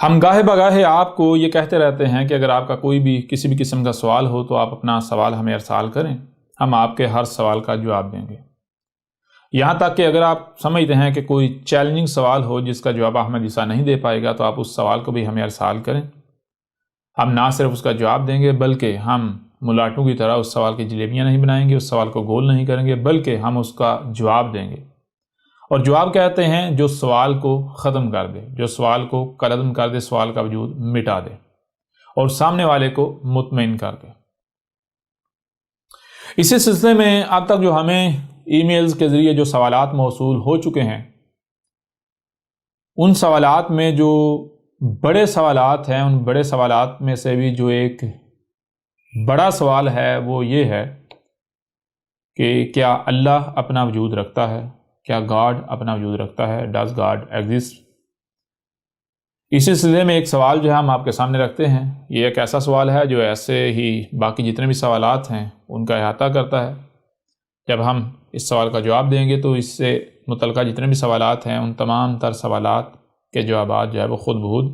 ہم گاہے بگاہے آپ کو یہ کہتے رہتے ہیں کہ اگر آپ کا کوئی بھی کسی بھی قسم کا سوال ہو تو آپ اپنا سوال ہمیں ارسال کریں، ہم آپ کے ہر سوال کا جواب دیں گے۔ یہاں تک کہ اگر آپ سمجھتے ہیں کہ کوئی چیلنجنگ سوال ہو جس کا جواب احمد عیسیٰ نہیں دے پائے گا تو آپ اس سوال کو بھی ہمیں ارسال کریں، ہم نہ صرف اس کا جواب دیں گے بلکہ ہم ملاٹوں کی طرح اس سوال کی جلیبیاں نہیں بنائیں گے، اس سوال کو گول نہیں کریں گے، بلکہ ہم اس کا جواب دیں گے۔ اور جواب کہتے ہیں جو سوال کو ختم کر دے، جو سوال کو کالعدم کر دے، سوال کا وجود مٹا دے اور سامنے والے کو مطمئن کر دے۔ اسی سلسلے میں اب تک جو ہمیں ای میلز کے ذریعے جو سوالات موصول ہو چکے ہیں، ان سوالات میں جو بڑے سوالات ہیں، ان بڑے سوالات میں سے بھی جو ایک بڑا سوال ہے وہ یہ ہے کہ کیا اللہ اپنا وجود رکھتا ہے؟ کیا گاڈ اپنا وجود رکھتا ہے؟ Does God exist? اسی سلسلے میں ایک سوال جو ہے ہم آپ کے سامنے رکھتے ہیں۔ یہ ایک ایسا سوال ہے جو ایسے ہی باقی جتنے بھی سوالات ہیں ان کا احاطہ کرتا ہے۔ جب ہم اس سوال کا جواب دیں گے تو اس سے متعلقہ جتنے بھی سوالات ہیں ان تمام تر سوالات کے جوابات جو ہے وہ خود بخود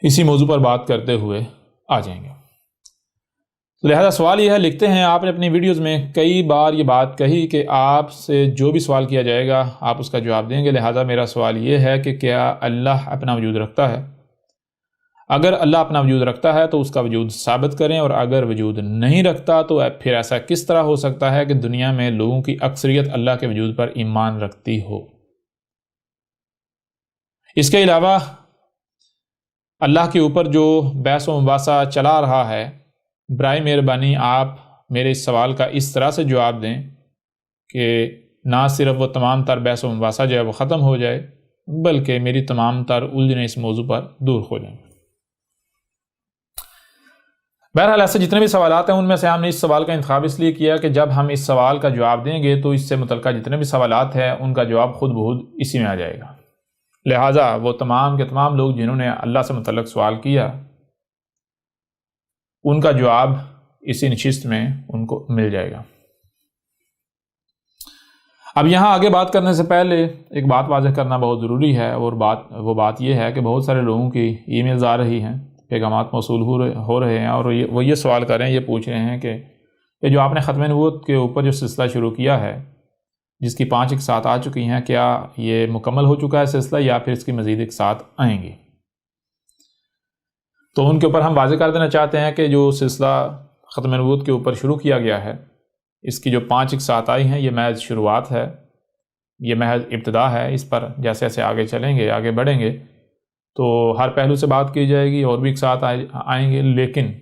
اسی موضوع پر بات کرتے ہوئے آ جائیں گے۔ لہذا سوال یہ ہے، لکھتے ہیں آپ نے اپنی ویڈیوز میں کئی بار یہ بات کہی کہ آپ سے جو بھی سوال کیا جائے گا آپ اس کا جواب دیں گے، لہذا میرا سوال یہ ہے کہ کیا اللہ اپنا وجود رکھتا ہے؟ اگر اللہ اپنا وجود رکھتا ہے تو اس کا وجود ثابت کریں، اور اگر وجود نہیں رکھتا تو پھر ایسا کس طرح ہو سکتا ہے کہ دنیا میں لوگوں کی اکثریت اللہ کے وجود پر ایمان رکھتی ہو؟ اس کے علاوہ اللہ کے اوپر جو بحث و مباحثہ چلا رہا ہے، برائے مہربانی آپ میرے اس سوال کا اس طرح سے جواب دیں کہ نہ صرف وہ تمام تر بحث و مباحثہ جو ہے وہ ختم ہو جائے بلکہ میری تمام تر الجھنیں اس موضوع پر دور ہو جائیں۔ بہرحال ایسے جتنے بھی سوالات ہیں ان میں سے ہم نے اس سوال کا انتخاب اس لیے کیا کہ جب ہم اس سوال کا جواب دیں گے تو اس سے متعلقہ جتنے بھی سوالات ہیں ان کا جواب خود بخود اسی میں آ جائے گا، لہٰذا وہ تمام کے تمام لوگ جنہوں نے اللہ سے متعلق سوال کیا ان کا جواب اسی نشست میں ان کو مل جائے گا۔ اب یہاں آگے بات کرنے سے پہلے ایک بات واضح کرنا بہت ضروری ہے، اور وہ بات یہ ہے کہ بہت سارے لوگوں کی ای میلز آ رہی ہیں، پیغامات موصول ہو رہے ہیں، اور وہ یہ سوال کر رہے ہیں، یہ پوچھ رہے ہیں کہ یہ جو آپ نے ختم نبوت کے اوپر جو سلسلہ شروع کیا ہے جس کی 5 اقساط آ چکی ہیں، کیا یہ مکمل ہو چکا ہے سلسلہ یا پھر اس کی مزید اقساط آئیں گی؟ تو ان کے اوپر ہم واضح کر دینا چاہتے ہیں کہ جو سلسلہ ختم نبوت کے اوپر شروع کیا گیا ہے اس کی جو 5 اقساط آئی ہیں یہ محض شروعات ہے، یہ محض ابتدا ہے۔ اس پر جیسے جیسے آگے چلیں گے، آگے بڑھیں گے تو ہر پہلو سے بات کی جائے گی، اور بھی اقساط آئیں گے، لیکن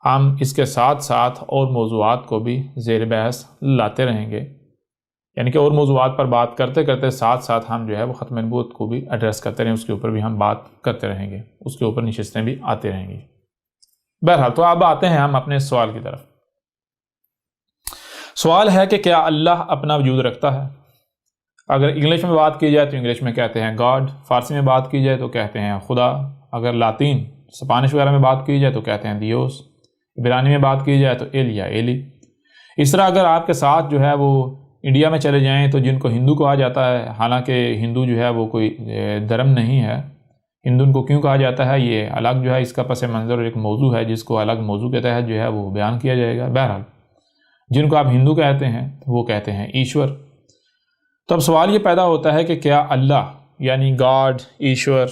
ہم اس کے ساتھ ساتھ اور موضوعات کو بھی زیر بحث لاتے رہیں گے، یعنی کہ اور موضوعات پر بات کرتے کرتے ساتھ ساتھ ہم جو ہے وہ ختم نبوت کو بھی ایڈریس کرتے رہیں، اس کے اوپر بھی ہم بات کرتے رہیں گے، اس کے اوپر نشستیں بھی آتے رہیں گی۔ بہرحال تو اب آتے ہیں ہم اپنے سوال کی طرف۔ سوال ہے کہ کیا اللہ اپنا وجود رکھتا ہے؟ اگر انگلش میں بات کی جائے تو انگلش میں کہتے ہیں گاڈ، فارسی میں بات کی جائے تو کہتے ہیں خدا، اگر لاطین اسپانش وغیرہ میں بات کی جائے تو کہتے ہیں دیوس، عبرانی میں بات کی جائے تو ایل یا ایلی۔ اس طرح اگر آپ کے ساتھ جو ہے وہ انڈیا میں چلے جائیں تو جن کو ہندو کہا جاتا ہے، حالانکہ ہندو جو ہے وہ کوئی دھرم نہیں ہے، ہندو ان کو کیوں کہا جاتا ہے یہ الگ جو ہے اس کا پس منظر ایک موضوع ہے جس کو الگ موضوع کے تحت جو ہے وہ بیان کیا جائے گا۔ بہرحال جن کو آپ ہندو کہتے ہیں وہ کہتے ہیں ایشور۔ تو اب سوال یہ پیدا ہوتا ہے کہ کیا اللہ یعنی گاڈ، ایشور،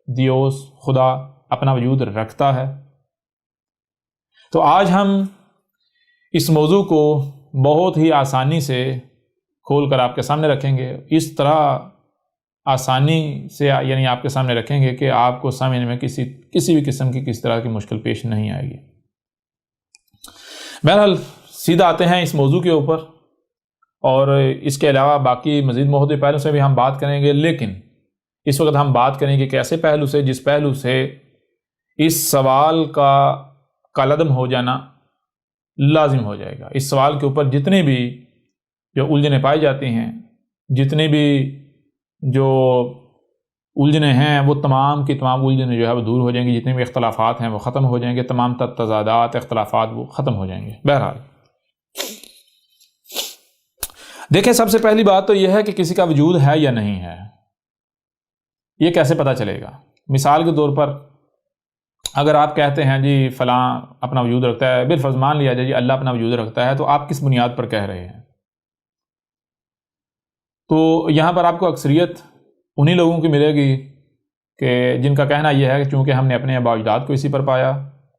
دیوس، خدا اپنا وجود رکھتا ہے؟ تو آج ہم اس موضوع کو بہت ہی آسانی سے کھول کر آپ کے سامنے رکھیں گے، اس طرح آسانی سے یعنی آپ کے سامنے رکھیں گے کہ آپ کو سمجھنے میں کسی بھی قسم کی کس طرح کی مشکل پیش نہیں آئے گی۔ بہرحال سیدھا آتے ہیں اس موضوع کے اوپر، اور اس کے علاوہ باقی مزید موضوعی پہلو سے بھی ہم بات کریں گے، لیکن اس وقت ہم بات کریں گے کہ ایسے پہلو سے جس پہلو سے اس سوال کا کالعدم ہو جانا لازم ہو جائے گا۔ اس سوال کے اوپر جتنی بھی جو الجھنیں پائی جاتی ہیں، جتنی بھی جو الجھنیں ہیں وہ تمام کی تمام الجھنیں جو ہے وہ دور ہو جائیں گی، جتنے بھی اختلافات ہیں وہ ختم ہو جائیں گے، تمام تضادات، اختلافات وہ ختم ہو جائیں گے۔ بہرحال دیکھیں، سب سے پہلی بات تو یہ ہے کہ کسی کا وجود ہے یا نہیں ہے۔ یہ کیسے پتہ چلے گا؟ مثال کے طور پر اگر آپ کہتے ہیں جی فلاں اپنا وجود رکھتا ہے، بالفرض مان لیا جائے جی اللہ اپنا وجود رکھتا ہے، تو آپ کس بنیاد پر کہہ رہے ہیں؟ تو یہاں پر آپ کو اکثریت انہی لوگوں کی ملے گی کہ جن کا کہنا یہ ہے کہ چونکہ ہم نے اپنے آباء و اجداد کو اسی پر پایا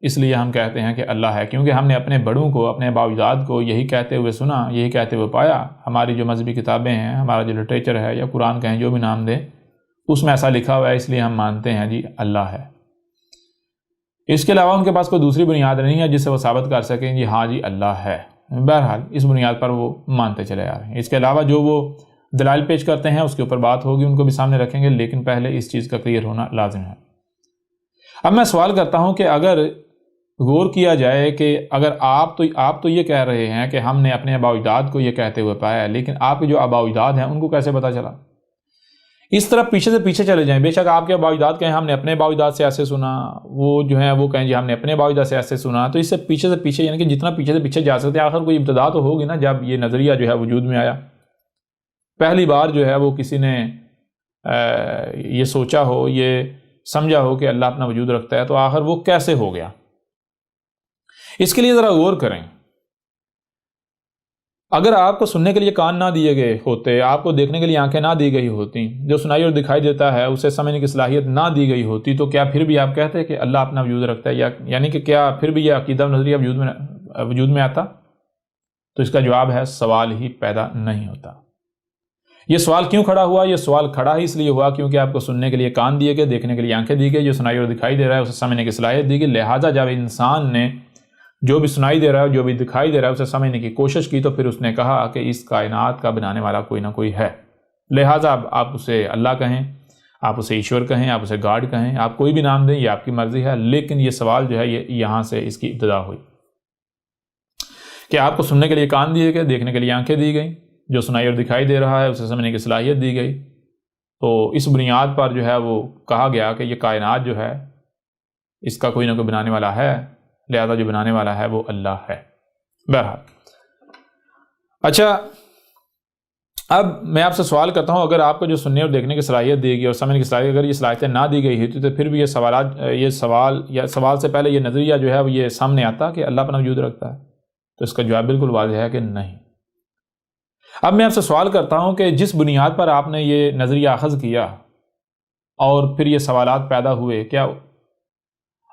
اس لیے ہم کہتے ہیں کہ اللہ ہے، کیونکہ ہم نے اپنے بڑوں کو، اپنے آباء و اجداد کو یہی کہتے ہوئے سنا، یہی کہتے ہوئے پایا۔ ہماری جو مذہبی کتابیں ہیں، ہمارا جو لٹریچر ہے یا قرآن کہیں جو بھی نام دیں، اس میں ایسا لکھا ہوا ہے، اس لیے ہم مانتے ہیں جی اللہ ہے۔ اس کے علاوہ ان کے پاس کوئی دوسری بنیاد نہیں ہے جس سے وہ ثابت کر سکیں جی ہاں جی اللہ ہے۔ بہرحال اس بنیاد پر وہ مانتے چلے آ رہے ہیں۔ اس کے علاوہ جو وہ دلائل پیش کرتے ہیں اس کے اوپر بات ہوگی، ان کو بھی سامنے رکھیں گے، لیکن پہلے اس چیز کا کلیئر ہونا لازم ہے۔ اب میں سوال کرتا ہوں کہ اگر غور کیا جائے کہ اگر آپ تو یہ کہہ رہے ہیں کہ ہم نے اپنے آباء و اجداد کو یہ کہتے ہوئے پایا، لیکن آپ کے جو آباء و اجداد ہیں ان کو کیسے پتہ چلا؟ اس طرح پیچھے سے پیچھے چلے جائیں، بے شک آپ کے آباء و اجداد کہیں ہم نے اپنے آباء و اجداد سے ایسے سنا، وہ جو ہیں وہ کہیں جی ہم نے اپنے آباء و اجداد سے ایسے سنا، تو اس سے پیچھے یعنی کہ جتنا پیچھے سے پیچھے جا سکتے ہیں، آخر کوئی ابتدا تو ہوگی نا جب یہ نظریہ جو ہے وجود میں آیا۔ پہلی بار جو ہے وہ کسی نے یہ سوچا ہو، یہ سمجھا ہو کہ اللہ اپنا وجود رکھتا ہے، تو آخر وہ کیسے ہو گیا؟ اس کے لیے ذرا غور کریں۔ اگر آپ کو سننے کے لیے کان نہ دیے گئے ہوتے، آپ کو دیکھنے کے لیے آنکھیں نہ دی گئی ہوتی، جو سنائی اور دکھائی دیتا ہے اسے سمجھنے کی صلاحیت نہ دی گئی ہوتی، تو کیا پھر بھی آپ کہتے کہ اللہ اپنا وجود رکھتا ہے؟ یعنی کہ کیا پھر بھی یہ عقیدہ نظریہ وجود میں آتا؟ تو اس کا جواب ہے سوال ہی پیدا نہیں ہوتا۔ یہ سوال کیوں کھڑا ہوا؟ یہ سوال کھڑا ہی اس لیے ہوا کیونکہ آپ کو سننے کے لیے کان دیے گئے، دیکھنے کے لیے آنکھیں دی گئی، جو سنائی اور دکھائی دے رہا ہے اسے سمجھنے کی صلاحیت دی گئی۔ لہٰذا جب انسان نے جو بھی سنائی دے رہا ہے، جو بھی دکھائی دے رہا ہے، اسے سمجھنے کی کوشش کی، تو پھر اس نے کہا کہ اس کائنات کا بنانے والا کوئی نہ کوئی ہے۔ لہٰذا آپ اسے اللہ کہیں، آپ اسے ایشور کہیں، آپ اسے گاڈ کہیں، آپ کوئی بھی نام دیں، یہ آپ کی مرضی ہے، لیکن یہ سوال جو ہے یہ یہاں سے اس کی ابتدا ہوئی کہ آپ کو سننے کے لیے کان دیے گئے، دیکھنے کے لیے آنکھیں دی گئیں، جو سنائی اور دکھائی دے رہا ہے اسے سمجھنے کی صلاحیت دی گئی، تو اس بنیاد پر جو ہے وہ کہا گیا کہ یہ کائنات جو ہے اس کا کوئی نہ کوئی بنانے والا ہے، لہذا جو بنانے والا ہے وہ اللہ ہے۔ بہرحال اچھا، اب میں آپ سے سوال کرتا ہوں، اگر آپ کو جو سننے اور دیکھنے کی صلاحیت دی گئی اور سمجھنے کی صلاحیت، اگر یہ صلاحیتیں نہ دی گئی ہوتی تو پھر بھی یہ سوال سے پہلے یہ نظریہ جو ہے وہ یہ سامنے آتا کہ اللہ اپنا وجود رکھتا ہے؟ تو اس کا جواب بالکل واضح ہے کہ نہیں۔ اب میں آپ سے سوال کرتا ہوں کہ جس بنیاد پر آپ نے یہ نظریہ اخذ کیا اور پھر یہ سوالات پیدا ہوئے، کیا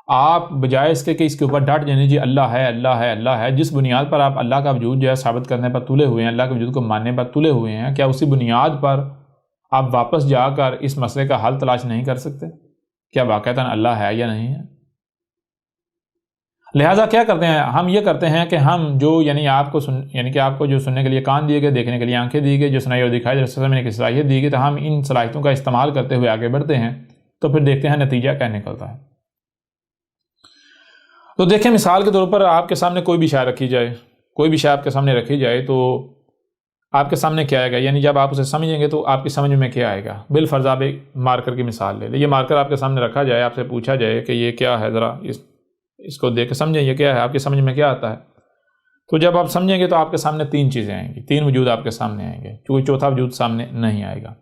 آپ بجائے اس کے کہ اس کے اوپر ڈٹ جانے جی اللہ ہے اللہ ہے اللہ ہے، جس بنیاد پر آپ اللہ کا وجود جو ہے ثابت کرنے پر تلے ہوئے ہیں، اللہ کے وجود کو ماننے پر تلے ہوئے ہیں، کیا اسی بنیاد پر آپ واپس جا کر اس مسئلے کا حل تلاش نہیں کر سکتے؟ کیا واقعتاً اللہ ہے یا نہیں ہے؟ لہٰذا کیا کرتے ہیں ہم؟ یہ کرتے ہیں کہ ہم جو یعنی کہ آپ کو جو سننے کے لیے کان دیے گئے، دیکھنے کے لیے آنکھیں دی گئی، جو سنائی اور دکھائی سمجھنے کی صلاحیت دی گئی، تو ہم ان صلاحیتوں کا استعمال کرتے ہوئے آگے بڑھتے ہیں، تو پھر دیکھتے ہیں نتیجہ کیا نکلتا ہے۔ تو دیکھیں، مثال کے طور پر آپ کے سامنے کوئی بھی شے رکھی جائے، کوئی بھی شے آپ کے سامنے رکھی جائے، تو آپ کے سامنے کیا آئے گا؟ یعنی جب آپ اسے سمجھیں گے تو آپ کی سمجھ میں کیا آئے گا؟ بالفرض آپ ایک مارکر کی مثال لے لیں، یہ مارکر آپ کے سامنے رکھا جائے، آپ سے پوچھا جائے کہ یہ کیا ہے، ذرا اس کو دیکھ کے سمجھیں یہ کیا ہے، آپ کی سمجھ میں کیا آتا ہے؟ تو جب آپ سمجھیں گے تو آپ کے سامنے تین چیزیں آئیں گی، تین وجود آپ کے سامنے آئیں گے، کوئی چوتھا وجود سامنے نہیں آئے گا۔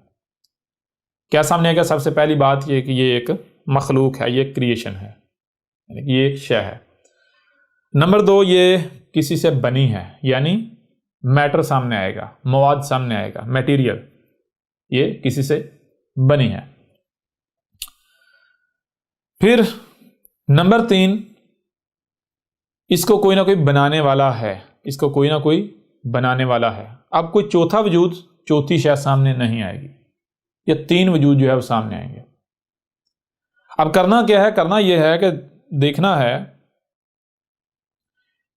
کیا سامنے آئے گا؟ سب سے پہلی بات یہ کہ یہ ایک مخلوق ہے، یہ ایک کریشن ہے، یعنی کہ یہ ایک شے ہے۔ نمبر دو، یہ کسی سے بنی ہے، یعنی میٹر سامنے آئے گا، مواد سامنے آئے گا، میٹیریل، یہ کسی سے بنی ہے۔ پھر نمبر تین، اس کو کوئی نہ کوئی بنانے والا ہے، اس کو کوئی نہ کوئی بنانے والا ہے۔ اب کوئی چوتھا وجود، چوتھی شے سامنے نہیں آئے گی، یہ تین وجود جو ہے وہ سامنے آئیں گے۔ اب کرنا کیا ہے؟ کرنا یہ ہے کہ دیکھنا ہے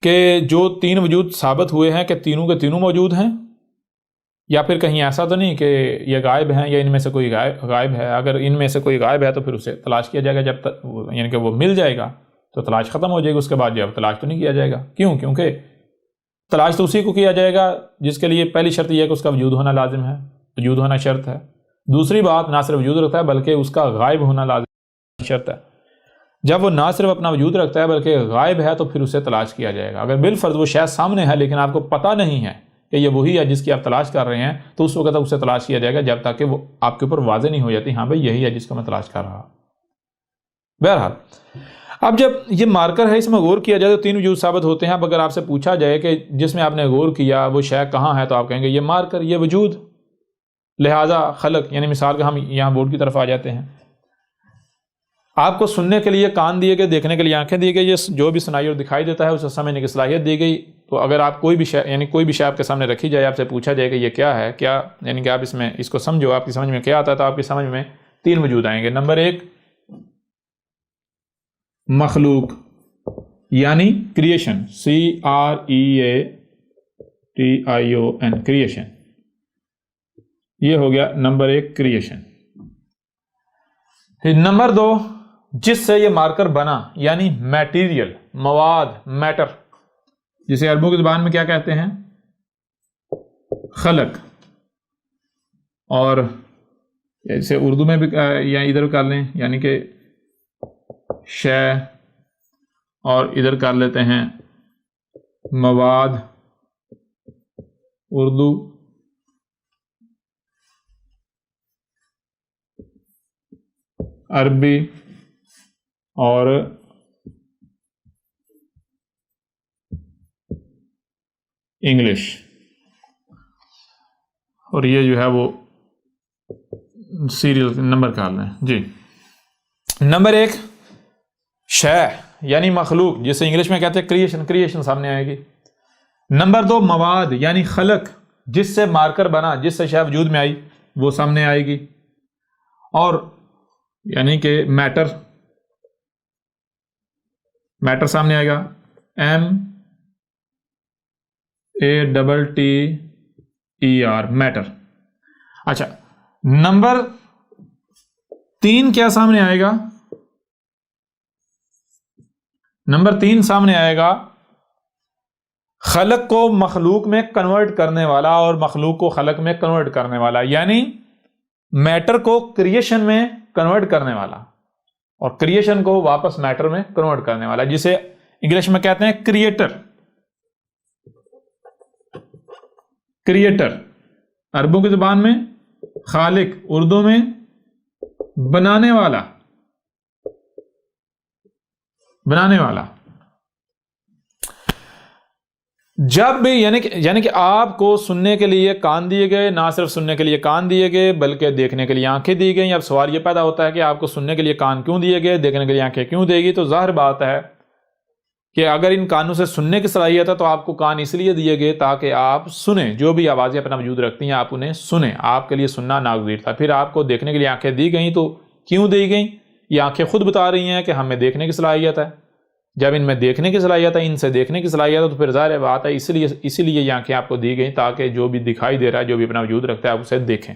کہ جو تین وجود ثابت ہوئے ہیں کہ تینوں کے تینوں موجود ہیں، یا پھر کہیں ایسا تو نہیں کہ یہ غائب ہیں یا ان میں سے کوئی غائب ہے۔ اگر ان میں سے کوئی غائب ہے تو پھر اسے تلاش کیا جائے گا، جب تک یعنی کہ وہ مل جائے گا تو تلاش ختم ہو جائے گی، اس کے بعد جو تلاش تو نہیں کیا جائے گا۔ کیوں؟ کیونکہ تلاش تو اسی کو کیا جائے گا جس کے لیے پہلی شرط یہ ہے کہ اس کا وجود ہونا لازم ہے، وجود ہونا شرط ہے۔ دوسری بات، نہ صرف وجود رکھتا ہے بلکہ اس کا غائب ہونا لازم شرط ہے۔ جب وہ نہ صرف اپنا وجود رکھتا ہے بلکہ غائب ہے تو پھر اسے تلاش کیا جائے گا۔ اگر بالفرض وہ شے سامنے ہے لیکن آپ کو پتہ نہیں ہے کہ یہ وہی ہے جس کی آپ تلاش کر رہے ہیں تو اس وقت تک اسے تلاش کیا جائے گا جب تک کہ وہ آپ کے اوپر واضح نہیں ہو جاتی ہاں بھائی یہی ہے جس کو میں تلاش کر رہا. بہرحال اب جب یہ مارکر ہے اس میں غور کیا جائے تو 3 وجود ثابت ہوتے ہیں. اب اگر آپ سے پوچھا جائے کہ جس میں آپ نے غور کیا وہ شے کہاں ہے تو آپ کہیں گے یہ مارکر، یہ وجود. لہٰذا خلق یعنی مثال کا ہم یہاں بورڈ کی طرف آ جاتے ہیں. آپ کو سننے کے لیے کان دیے گئے، دیکھنے کے لیے آنکھیں دی گئی، یہ جو بھی سنائی اور دکھائی دیتا ہے اسے سمجھنے کی صلاحیت دی گئی. تو اگر آپ کوئی بھی شے یعنی کوئی بھی شے آپ کے سامنے رکھی جائے، آپ سے پوچھا جائے کہ یہ کیا ہے، کیا یعنی کہ آپ اس کو سمجھو، آپ کی سمجھ میں کیا آتا ہے، تو آپ کی سمجھ میں 3 وجود آئیں گے. نمبر 1 مخلوق یعنی کریشن، CREATION کریشن. یہ ہو گیا نمبر 1 کریشن. نمبر 2 جس سے یہ مارکر بنا یعنی میٹیریل، مواد، میٹر، جسے عربوں کی زبان میں کیا کہتے ہیں؟ خلق. اور اسے اردو میں بھی یا ادھر کر لیں یعنی کہ شے، اور ادھر کر لیتے ہیں مواد اردو، عربی اور انگلش. اور یہ جو ہے وہ سیریل نمبر کر لیں جی. نمبر 1 شے یعنی مخلوق، جسے انگلش میں کہتے ہیں کریشن سامنے آئے گی. نمبر 2 مواد یعنی خلق، جس سے مارکر بنا، جس سے شے وجود میں آئی وہ سامنے آئے گی. اور یعنی کہ میٹر سامنے آئے گا، MATTER میٹر. اچھا نمبر 3 کیا سامنے آئے گا؟ نمبر 3 سامنے آئے گا خلق کو مخلوق میں کنورٹ کرنے والا اور مخلوق کو خلق میں کنورٹ کرنے والا، یعنی میٹر کو کریشن میں کنورٹ کرنے والا اور کریشن کو واپس میٹر میں کنورٹ کرنے والا، جسے انگلش میں کہتے ہیں کریٹر. عربوں کی زبان میں خالق، اردو میں بنانے والا. جب بھی یعنی کہ آپ کو سننے کے لیے کان دیے گئے، نہ صرف سننے کے لیے کان دیے گئے بلکہ دیکھنے کے لیے آنکھیں دی گئیں. اب سوال یہ پیدا ہوتا ہے کہ آپ کو سننے کے لیے کان کیوں دیے گئے، دیکھنے کے لیے آنکھیں کیوں دے گی؟ تو ظاہر بات ہے کہ اگر ان کانوں سے سننے کی صلاحیت ہے تو آپ کو کان اس لیے دیے گئے تاکہ آپ سنیں، جو بھی آوازیں اپنا وجود رکھتی ہیں آپ انہیں سنیں. آپ کے لیے سننا ناگزیر تھا. پھر آپ کو دیکھنے کے لیے آنکھیں دی گئیں تو کیوں دی گئیں؟ یہ آنکھیں خود بتا رہی ہیں کہ ہمیں دیکھنے کی صلاحیت ہے. جب ان میں دیکھنے کی صلاحیت ہے، ان سے دیکھنے کی صلاحیت ہے، تو پھر ظاہر بات ہے اسی لیے یہ آنکھیں آپ کو دی گئیں تاکہ جو بھی دکھائی دے رہا ہے، جو بھی اپنا وجود رکھتا ہے، آپ اسے دیکھیں.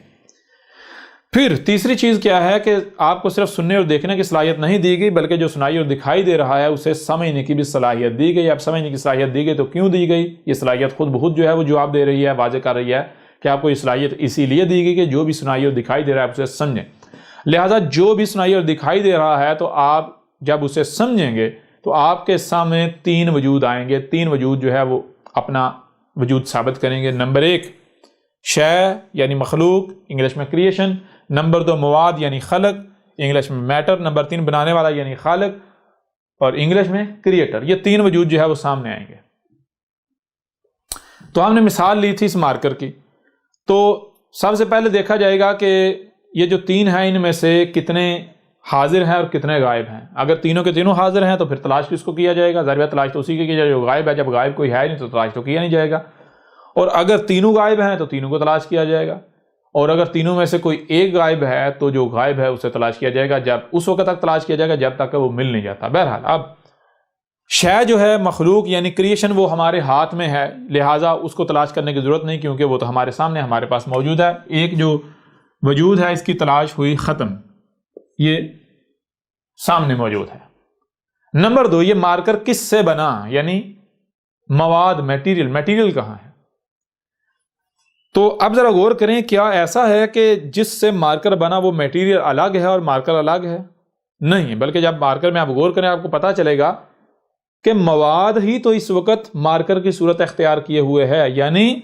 پھر تیسری چیز کیا ہے کہ آپ کو صرف سننے اور دیکھنے کی صلاحیت نہیں دی گئی بلکہ جو سنائی اور دکھائی دے رہا ہے اسے سمجھنے کی بھی صلاحیت دی گئی. اب سمجھنے کی صلاحیت دی گئی تو کیوں دی گئی؟ یہ صلاحیت خود بخود جو ہے وہ جواب دے رہی ہے، واضح کر رہی ہے کہ آپ کو یہ صلاحیت اسی لیے دی گئی کہ جو بھی سنائی اور دکھائی دے رہا ہے آپ اسے سمجھیں. لہٰذا جو بھی سنائی اور دکھائی دے رہا ہے تو آپ جب اسے سمجھیں گے تو آپ کے سامنے 3 وجود آئیں گے. 3 وجود جو ہے وہ اپنا وجود ثابت کریں گے. نمبر 1 شے یعنی مخلوق، انگلش میں کریشن. نمبر 2 مواد یعنی خلق، انگلش میں میٹر. نمبر 3 بنانے والا یعنی خالق، اور انگلش میں کریٹر. یہ 3 وجود جو ہے وہ سامنے آئیں گے. تو ہم نے مثال لی تھی اس مارکر کی. تو سب سے پہلے دیکھا جائے گا کہ یہ جو 3 ہیں ان میں سے کتنے حاضر ہیں اور کتنے غائب ہیں. اگر تینوں کے تینوں حاضر ہیں تو پھر تلاش کس کو کیا جائے گا؟ ظاہر ہے تلاش تو اسی کی جائے جو غائب ہے. جب غائب کوئی ہے نہیں تو تلاش تو کیا نہیں جائے گا. اور اگر تینوں غائب ہیں تو تینوں کو تلاش کیا جائے گا. اور اگر تینوں میں سے کوئی ایک غائب ہے تو جو غائب ہے اسے تلاش کیا جائے گا. جب اس وقت تک تلاش کیا جائے گا جب تک کہ وہ مل نہیں جاتا. بہرحال اب شے جو ہے مخلوق یعنی کریشن وہ ہمارے ہاتھ میں ہے، لہٰذا اس کو تلاش کرنے کی ضرورت نہیں کیونکہ وہ تو ہمارے سامنے ہمارے پاس موجود ہے. ایک جو وجود ہے اس کی تلاش ہوئی ختم، یہ سامنے موجود ہے. نمبر 2 یہ مارکر کس سے بنا یعنی مواد، میٹیریل کہاں ہے؟ تو اب ذرا غور کریں، کیا ایسا ہے کہ جس سے مارکر بنا وہ میٹیریل الگ ہے اور مارکر الگ ہے؟ نہیں، بلکہ جب مارکر میں آپ غور کریں آپ کو پتا چلے گا کہ مواد ہی تو اس وقت مارکر کی صورت اختیار کیے ہوئے ہے. یعنی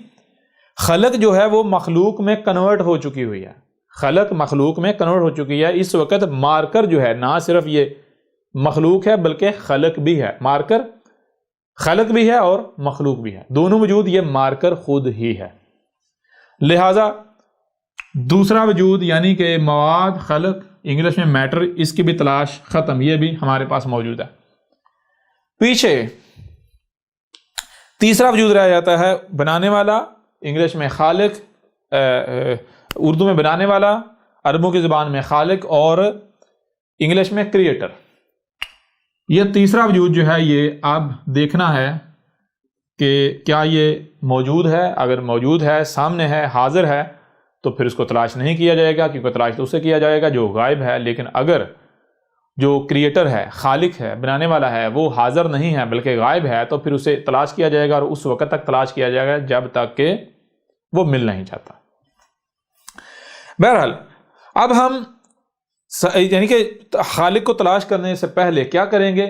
خلق جو ہے وہ مخلوق میں کنورٹ ہو چکی ہوئی ہے، خلق مخلوق میں کنورٹ ہو چکی ہے۔ اس وقت مارکر جو ہے نہ صرف یہ مخلوق ہے بلکہ خلق بھی ہے، مارکر خلق بھی ہے اور مخلوق بھی ہے، دونوں وجود یہ مارکر خود ہی ہے۔ لہذا دوسرا وجود یعنی کہ مواد، خلق، انگلش میں میٹر، اس کی بھی تلاش ختم، یہ بھی ہمارے پاس موجود ہے۔ پیچھے تیسرا وجود رہ جاتا ہے بنانے والا، انگلش میں خالق، اردو میں بنانے والا، عربوں کی زبان میں خالق، اور انگلش میں کریٹر۔ یہ تیسرا وجود جو ہے یہ اب دیکھنا ہے کہ کیا یہ موجود ہے، اگر موجود ہے، سامنے ہے، حاضر ہے، تو پھر اس کو تلاش نہیں کیا جائے گا، کیونکہ تلاش تو اسے کیا جائے گا جو غائب ہے۔ لیکن اگر جو کریٹر ہے، خالق ہے، بنانے والا ہے، وہ حاضر نہیں ہے بلکہ غائب ہے، تو پھر اسے تلاش کیا جائے گا، اور اس وقت تک تلاش کیا جائے گا جب تک کہ وہ مل نہیں جاتا۔ بہرحال اب ہم یعنی کہ خالق کو تلاش کرنے سے پہلے کیا کریں گے؟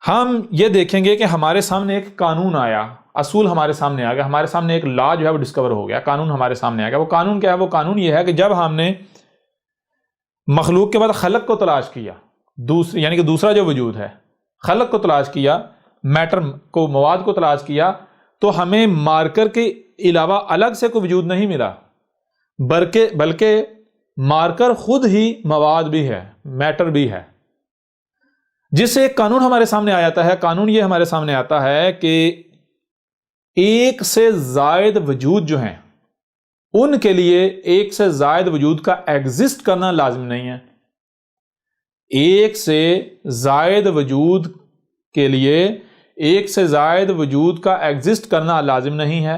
ہم یہ دیکھیں گے کہ ہمارے سامنے ایک قانون آیا، اصول ہمارے سامنے آ گیا، ہمارے سامنے ایک لا جو ہے وہ ڈسکور ہو گیا، قانون ہمارے سامنے آ گیا۔ وہ قانون کیا ہے؟ وہ قانون یہ ہے کہ جب ہم نے مخلوق کے بعد خلق کو تلاش کیا، یعنی کہ دوسرا جو وجود ہے، خلق کو تلاش کیا، میٹر کو، مواد کو تلاش کیا، تو ہمیں مارکر کے علاوہ الگ سے کوئی وجود نہیں ملا، بلکہ مارکر خود ہی مواد بھی ہے، میٹر بھی ہے، جس سے ایک قانون ہمارے سامنے آ جاتا ہے۔ قانون یہ ہمارے سامنے آتا ہے کہ ایک سے زائد وجود جو ہیں ان کے لیے ایک سے زائد وجود کا ایگزسٹ کرنا لازم نہیں ہے۔ ایک سے زائد وجود کے لیے ایک سے زائد وجود کا ایگزسٹ کرنا لازم نہیں ہے،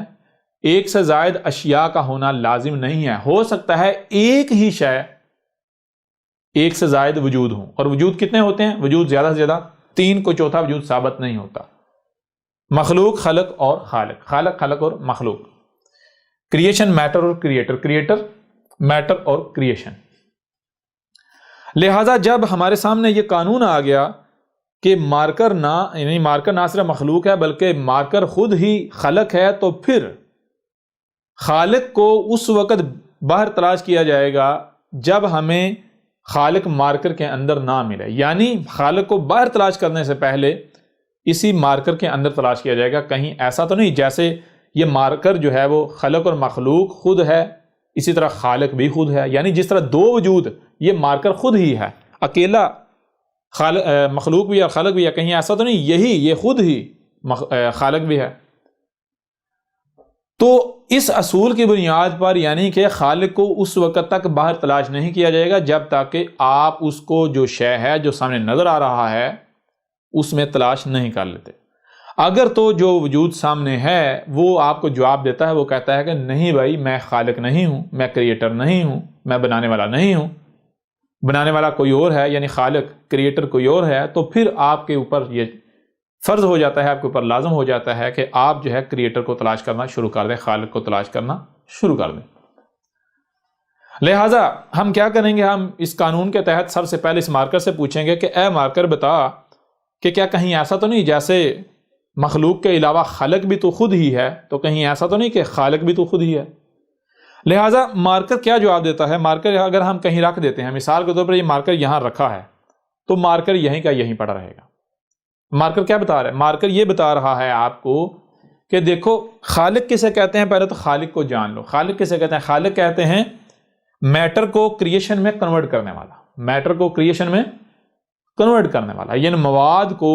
ایک سے زائد اشیاء کا ہونا لازم نہیں ہے۔ ہو سکتا ہے ایک ہی شے ایک سے زائد وجود ہوں، اور وجود کتنے ہوتے ہیں؟ وجود زیادہ سے زیادہ تین، کو چوتھا وجود ثابت نہیں ہوتا۔ مخلوق، خلق اور خالق، خالق، خلق اور مخلوق، کریشن، میٹر اور کریٹر، کریٹر، میٹر اور کریشن۔ لہذا جب ہمارے سامنے یہ قانون آ گیا کہ مارکر نہ صرف مخلوق ہے بلکہ مارکر خود ہی خلق ہے، تو پھر خالق کو اس وقت باہر تلاش کیا جائے گا جب ہمیں خالق مارکر کے اندر نہ ملے، یعنی خالق کو باہر تلاش کرنے سے پہلے اسی مارکر کے اندر تلاش کیا جائے گا۔ کہیں ایسا تو نہیں جیسے یہ مارکر جو ہے وہ خلق اور مخلوق خود ہے، اسی طرح خالق بھی خود ہے، یعنی جس طرح دو وجود، یہ مارکر خود ہی ہے، اکیلا مخلوق بھی اور خالق بھی ہے، کہیں ایسا تو نہیں یہ خود ہی خالق بھی ہے۔ تو اس اصول کی بنیاد پر یعنی کہ خالق کو اس وقت تک باہر تلاش نہیں کیا جائے گا جب تک کہ آپ اس کو جو شے ہے جو سامنے نظر آ رہا ہے اس میں تلاش نہیں کر لیتے۔ اگر تو جو وجود سامنے ہے وہ آپ کو جواب دیتا ہے، وہ کہتا ہے کہ نہیں بھائی میں خالق نہیں ہوں، میں کریٹر نہیں ہوں، میں بنانے والا نہیں ہوں، بنانے والا کوئی اور ہے، یعنی خالق، کریٹر کوئی اور ہے، تو پھر آپ کے اوپر یہ فرض ہو جاتا ہے، آپ کے اوپر لازم ہو جاتا ہے کہ آپ جو ہے کریٹر کو تلاش کرنا شروع کر دیں، خالق کو تلاش کرنا شروع کر دیں۔ لہٰذا ہم کیا کریں گے؟ ہم اس قانون کے تحت سب سے پہلے اس مارکر سے پوچھیں گے کہ اے مارکر بتا کہ کیا کہیں ایسا تو نہیں جیسے مخلوق کے علاوہ خالق بھی تو خود ہی ہے، تو کہیں ایسا تو نہیں کہ خالق بھی تو خود ہی ہے؟ لہٰذا مارکر کیا جواب دیتا ہے؟ مارکر اگر ہم کہیں رکھ دیتے ہیں، مثال کے طور پر یہ مارکر یہاں رکھا ہے، تو مارکر یہیں کا یہیں پڑا رہے گا۔ مارکر کیا بتا رہا ہے؟ مارکر یہ بتا رہا ہے آپ کو کہ دیکھو خالق کسے کہتے ہیں، پہلے تو خالق کو جان لو۔ خالق کسے کہتے ہیں؟ خالق کہتے ہیں میٹر کو کریشن میں کنورٹ کرنے والا، میٹر کو کریشن میں کنورٹ کرنے والا، یعنی مواد کو،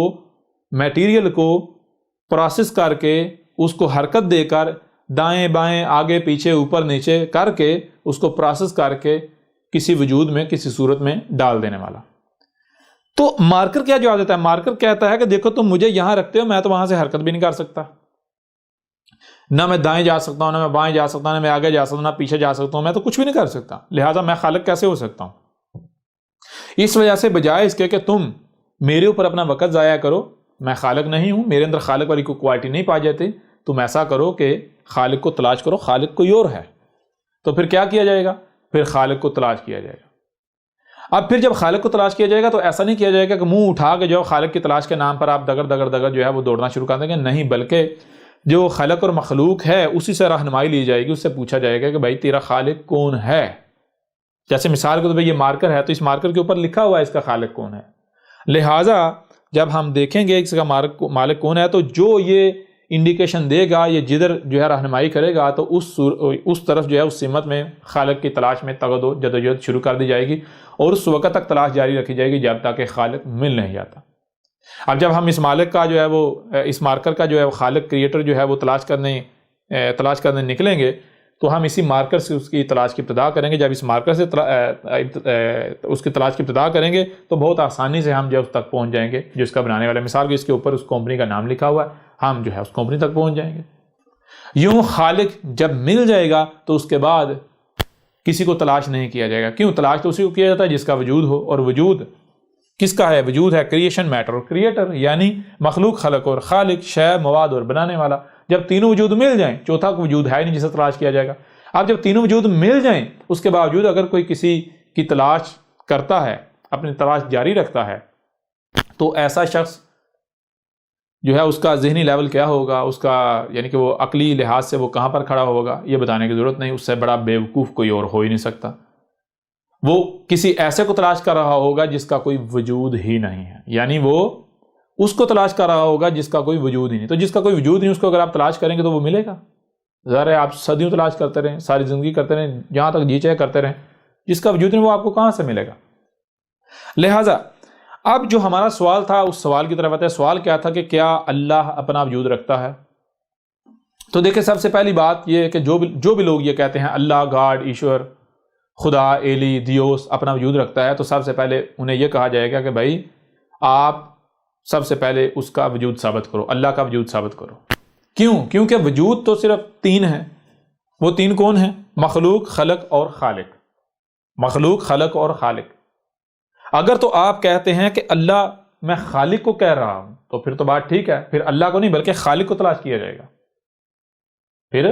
میٹیریل کو پروسیس کر کے، اس کو حرکت دے کر، دائیں بائیں، آگے پیچھے، اوپر نیچے کر کے، اس کو پروسیس کر کے کسی وجود میں، کسی صورت میں ڈال دینے والا۔ تو مارکر کیا جواب دیتا ہے؟ مارکر کہتا ہے کہ دیکھو تم مجھے یہاں رکھتے ہو، میں تو وہاں سے حرکت بھی نہیں کر سکتا، نہ میں دائیں جا سکتا ہوں، نہ میں بائیں جا سکتا ہوں، نہ میں آگے جا سکتا ہوں، نہ پیچھے جا سکتا ہوں، میں تو کچھ بھی نہیں کر سکتا، لہٰذا میں خالق کیسے ہو سکتا ہوں؟ اس وجہ سے بجائے اس کے کہ تم میرے اوپر اپنا وقت ضائع کرو، میں خالق نہیں ہوں، میرے اندر خالق والی کوئی کوالٹی نہیں پائی جاتی، تم ایسا کرو کہ خالق کو تلاش کرو، خالق کوئی اور ہے۔ تو پھر کیا کیا جائے گا؟ پھر خالق کو تلاش کیا جائے گا۔ اب پھر جب خالق کو تلاش کیا جائے گا تو ایسا نہیں کیا جائے گا کہ منہ اٹھا کے جو خالق کی تلاش کے نام پر آپ دگڑ دگڑ دگڑ جو ہے وہ دوڑنا شروع کر دیں گے، نہیں، بلکہ جو خلق اور مخلوق ہے اسی سے رہنمائی لی جائے گی، اس سے پوچھا جائے گا کہ بھائی تیرا خالق کون ہے. جیسے مثال کے طور پہ یہ مارکر ہے تو اس مارکر کے اوپر لکھا ہوا ہے اس کا خالق کون ہے. لہٰذا جب ہم دیکھیں گے اس کا مالک کون ہے تو جو یہ انڈیکیشن دے گا، یہ جدھر جو ہے رہنمائی کرے گا تو اس طرف جو ہے اس سمت میں خالق کی تلاش میں جدوجہد شروع کر دی جائے گی، اور اس وقت تک تلاش جاری رکھی جائے گی جب تک کہ خالق مل نہیں جاتا. اب جب ہم اس مالک کا جو ہے وہ اس مارکر کا جو ہے خالق کریٹر جو ہے وہ تلاش کرنے نکلیں گے تو ہم اسی مارکر سے اس کی تلاش کی ابتدا کریں گے. جب اس مارکر سے اس کی تلاش کی ابتدا کریں گے تو بہت آسانی سے ہم جو اس تک پہنچ جائیں گے جو اس کا بنانے والا. مثال کے اس کے اوپر اس کمپنی کا نام لکھا ہوا ہے، ہم جو ہے اس کمپنی تک پہنچ جائیں گے. یوں خالق جب مل جائے گا تو اس کے بعد کسی کو تلاش نہیں کیا جائے گا. کیوں؟ تلاش تو اسی کو کیا جاتا ہے جس کا وجود ہو، اور وجود کس کا ہے؟ وجود ہے کریشن میٹر اور کریٹر، یعنی مخلوق، خلق اور خالق، شے، مواد اور بنانے والا. جب تینوں وجود مل جائیں، چوتھا وجود ہے نہیں جسے تلاش کیا جائے گا. اب جب تینوں وجود مل جائیں اس کے باوجود اگر کوئی کسی کی تلاش کرتا ہے، اپنی تلاش جاری رکھتا ہے، تو ایسا شخص جو ہے اس کا ذہنی لیول کیا ہوگا، اس کا یعنی کہ وہ عقلی لحاظ سے وہ کہاں پر کھڑا ہوگا یہ بتانے کی ضرورت نہیں. اس سے بڑا بیوقوف کوئی اور ہو ہی نہیں سکتا. وہ کسی ایسے کو تلاش کر رہا ہوگا جس کا کوئی وجود ہی نہیں ہے، یعنی وہ اس کو تلاش کر رہا ہوگا جس کا کوئی وجود ہی نہیں. تو جس کا کوئی وجود نہیں اس کو اگر آپ تلاش کریں گے تو وہ ملے گا؟ ظاہر ہے آپ صدیوں تلاش کرتے رہیں، ساری زندگی کرتے رہیں، جہاں تک جی چاہے کرتے رہیں، جس کا وجود نہیں وہ آپ کو کہاں سے ملے گا؟ لہٰذا اب جو ہمارا سوال تھا اس سوال کی طرف آتے ہیں. سوال کیا تھا کہ کیا اللہ اپنا وجود رکھتا ہے؟ تو دیکھیں سب سے پہلی بات یہ ہے کہ جو بھی لوگ یہ کہتے ہیں اللہ، گاڈ، ایشور، خدا، ایلی، دیوس اپنا وجود رکھتا ہے، تو سب سے پہلے انہیں یہ کہا جائے گا کہ بھائی آپ سب سے پہلے اس کا وجود ثابت کرو، اللہ کا وجود ثابت کرو. کیوں؟ کیونکہ وجود تو صرف تین ہیں. وہ تین کون ہیں؟ مخلوق، خلق اور خالق. مخلوق، خلق اور خالق. اگر تو آپ کہتے ہیں کہ اللہ، میں خالق کو کہہ رہا ہوں، تو پھر تو بات ٹھیک ہے، پھر اللہ کو نہیں بلکہ خالق کو تلاش کیا جائے گا. پھر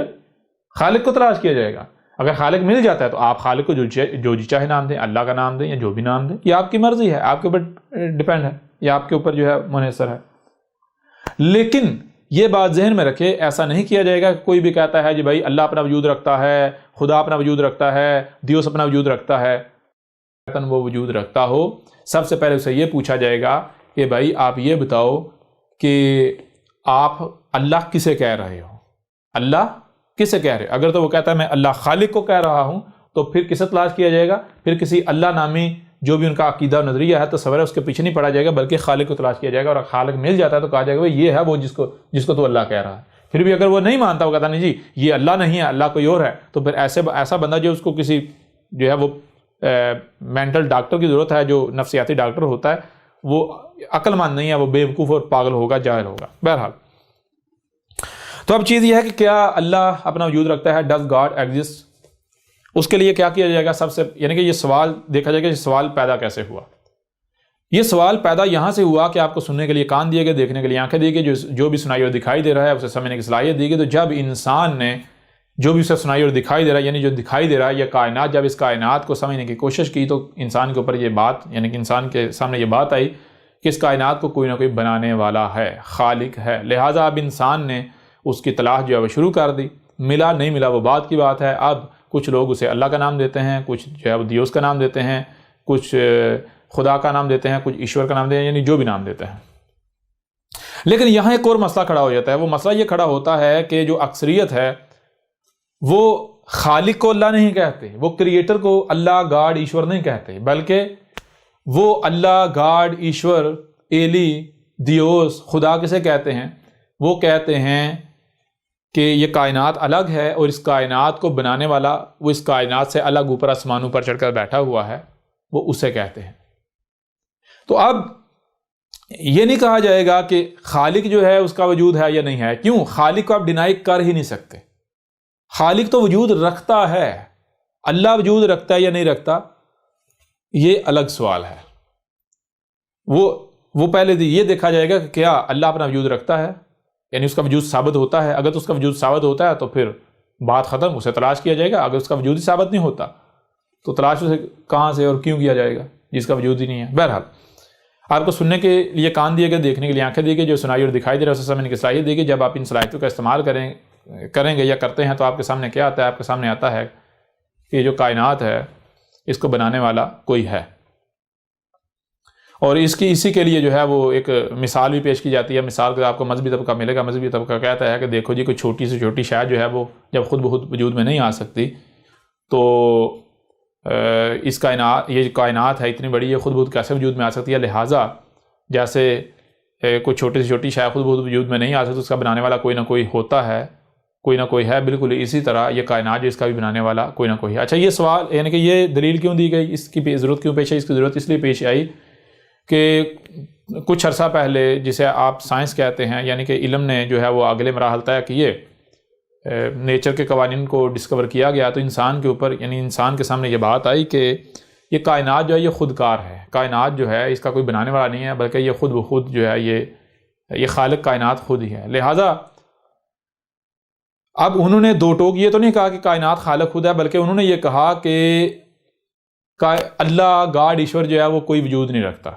خالق کو تلاش کیا جائے گا. اگر خالق مل جاتا ہے تو آپ خالق کو جو جی چاہے نام دیں، اللہ کا نام دیں یا جو بھی نام دیں، یہ آپ کی مرضی ہے، آپ کے اوپر ڈیپینڈ ہے، یہ آپ کے اوپر جو ہے منحصر ہے. لیکن یہ بات ذہن میں رکھے، ایسا نہیں کیا جائے گا کہ کوئی بھی کہتا ہے جی بھائی اللہ اپنا وجود رکھتا ہے، خدا اپنا وجود رکھتا ہے، دیوس اپنا وجود رکھتا ہے. وہ وجود رکھتا ہو، سب سے پہلے اسے یہ پوچھا جائے گا کہ بھائی آپ یہ بتاؤ کہ آپ اللہ کسے کہہ رہے ہو؟ اللہ کسے کہہ رہے ہو؟ اگر تو وہ کہتا ہے میں اللہ خالق کو کہہ رہا ہوں تو پھر کسے تلاش کیا جائے گا؟ پھر کسی اللہ نامی جو بھی ان کا عقیدہ نظریہ ہے تصور ہے اس کے پیچھے نہیں پڑا جائے گا بلکہ خالق کو تلاش کیا جائے گا. اور خالق مل جاتا ہے تو کہا جائے گا یہ ہے وہ جس کو تو اللہ کہہ رہا ہے. پھر بھی اگر وہ نہیں مانتا، وہ کہتا نہیں جی یہ اللہ نہیں ہے، اللہ کوئی اور ہے، تو پھر ایسا بندہ جو اس کو کسی جو ہے وہ مینٹل ڈاکٹر کی ضرورت ہے، جو نفسیاتی ڈاکٹر ہوتا ہے، وہ عقل مند نہیں ہے، وہ بیوقوف اور پاگل ہوگا، جاہل ہوگا. بہرحال تو اب چیز یہ ہے کہ کیا اللہ اپنا وجود رکھتا ہے؟ Does God exist? اس کے لیے کیا کیا جائے گا؟ سب سے یعنی کہ یہ سوال دیکھا جائے گا، یہ سوال پیدا کیسے ہوا. یہ سوال پیدا یہاں سے ہوا کہ آپ کو سننے کے لیے کان دیے گئے، دیکھنے کے لیے آنکھیں دی گئی، جو بھی سنائی اور دکھائی دے رہا ہے اسے سمجھنے کی صلاحیت دی گئی. تو جب انسان نے جو بھی اسے سنائی اور دکھائی دے رہا ہے، یعنی جو دکھائی دے رہا ہے یہ کائنات، جب اس کائنات کو سمجھنے کی کوشش کی تو انسان کے اوپر یہ بات، یعنی کہ انسان کے سامنے یہ بات آئی کہ اس کائنات کو کوئی نہ کوئی بنانے والا ہے، خالق ہے. لہٰذا اب انسان نے اس کی تلاش جو ہے وہ شروع کر دی. ملا نہیں ملا وہ بات کی بات ہے. اب کچھ لوگ اسے اللہ کا نام دیتے ہیں، کچھ جو ہے وہ دیوس کا نام دیتے ہیں، کچھ خدا کا نام دیتے ہیں، کچھ ایشور کا نام دیتے ہیں، یعنی جو بھی نام دیتے ہیں. لیکن یہاں ایک اور مسئلہ کھڑا ہو جاتا ہے. وہ مسئلہ یہ کھڑا ہوتا ہے کہ جو اکثریت ہے وہ خالق کو اللہ نہیں کہتے، وہ کریٹر کو اللہ، گاڈ، ایشور نہیں کہتے، بلکہ وہ اللہ، گاڈ، ایشور، ایلی، دیوس، خدا کسے کہتے ہیں؟ وہ کہتے ہیں کہ یہ کائنات الگ ہے اور اس کائنات کو بنانے والا وہ اس کائنات سے الگ اوپر آسمانوں پر چڑھ کر بیٹھا ہوا ہے، وہ اسے کہتے ہیں. تو اب یہ نہیں کہا جائے گا کہ خالق جو ہے اس کا وجود ہے یا نہیں ہے. کیوں؟ خالق کو آپ ڈینائی کر ہی نہیں سکتے. خالق تو وجود رکھتا ہے، اللہ وجود رکھتا ہے یا نہیں رکھتا یہ الگ سوال ہے. وہ پہلے یہ دیکھا جائے گا کہ کیا اللہ اپنا وجود رکھتا ہے، یعنی اس کا وجود ثابت ہوتا ہے. اگر تو اس کا وجود ثابت ہوتا ہے تو پھر بات ختم، اسے تلاش کیا جائے گا. اگر اس کا وجود ہی ثابت نہیں ہوتا تو تلاش اسے کہاں سے اور کیوں کیا جائے گا جس کا وجود ہی نہیں ہے. بہرحال آپ کو سننے کے لیے کان دیے گئے، دیکھنے کے لیے آنکھیں دی گئی، جو سنائی اور دکھائی دے رہا ہے اسے سمجھنے کی صلاحیت دی گئی۔ جب آپ ان صلاحیتوں کا استعمال کریں گے یا کرتے ہیں تو آپ کے سامنے کیا آتا ہے؟ آپ کے سامنے آتا ہے کہ جو کائنات ہے اس کو بنانے والا کوئی ہے، اور اسی کے لیے جو ہے وہ ایک مثال بھی پیش کی جاتی ہے۔ مثال کے آپ کو مذہبی طبقہ ملے گا، مذہبی طبقہ کہتا ہے کہ دیکھو جی کوئی چھوٹی سے چھوٹی شے جو ہے وہ جب خود بخود وجود میں نہیں آ سکتی تو یہ کائنات ہے اتنی بڑی، یہ خود بخود کیسے وجود میں آ سکتی ہے؟ لہٰذا جیسے کوئی چھوٹی سے چھوٹی شے خود بخود وجود میں نہیں آ سکتی، اس کا بنانے والا کوئی نہ کوئی ہوتا ہے، کوئی نہ کوئی ہے، بالکل اسی طرح یہ کائنات جو اس کا بھی بنانے والا کوئی نہ کوئی ہے۔ اچھا، یہ سوال یعنی کہ یہ دلیل کیوں دی گئی، اس کی ضرورت کیوں پیش آئی؟ اس کی ضرورت اس لیے پیش آئی کہ کچھ عرصہ پہلے جسے آپ سائنس کہتے ہیں، یعنی کہ علم نے جو ہے وہ اگلے مراحل طے کیے، نیچر کے قوانین کو ڈسکور کیا گیا، تو انسان کے اوپر یعنی انسان کے سامنے یہ بات آئی کہ یہ کائنات جو ہے یہ خودکار ہے، کائنات جو ہے اس کا کوئی بنانے والا نہیں ہے، بلکہ یہ خود بخود جو ہے یہ خالق کائنات خود ہی ہے۔ لہٰذا اب انہوں نے دو ٹوک یہ تو نہیں کہا کہ کائنات خالق خود ہے، بلکہ انہوں نے یہ کہا کہ اللہ گاڈ ایشور جو ہے وہ کوئی وجود نہیں رکھتا،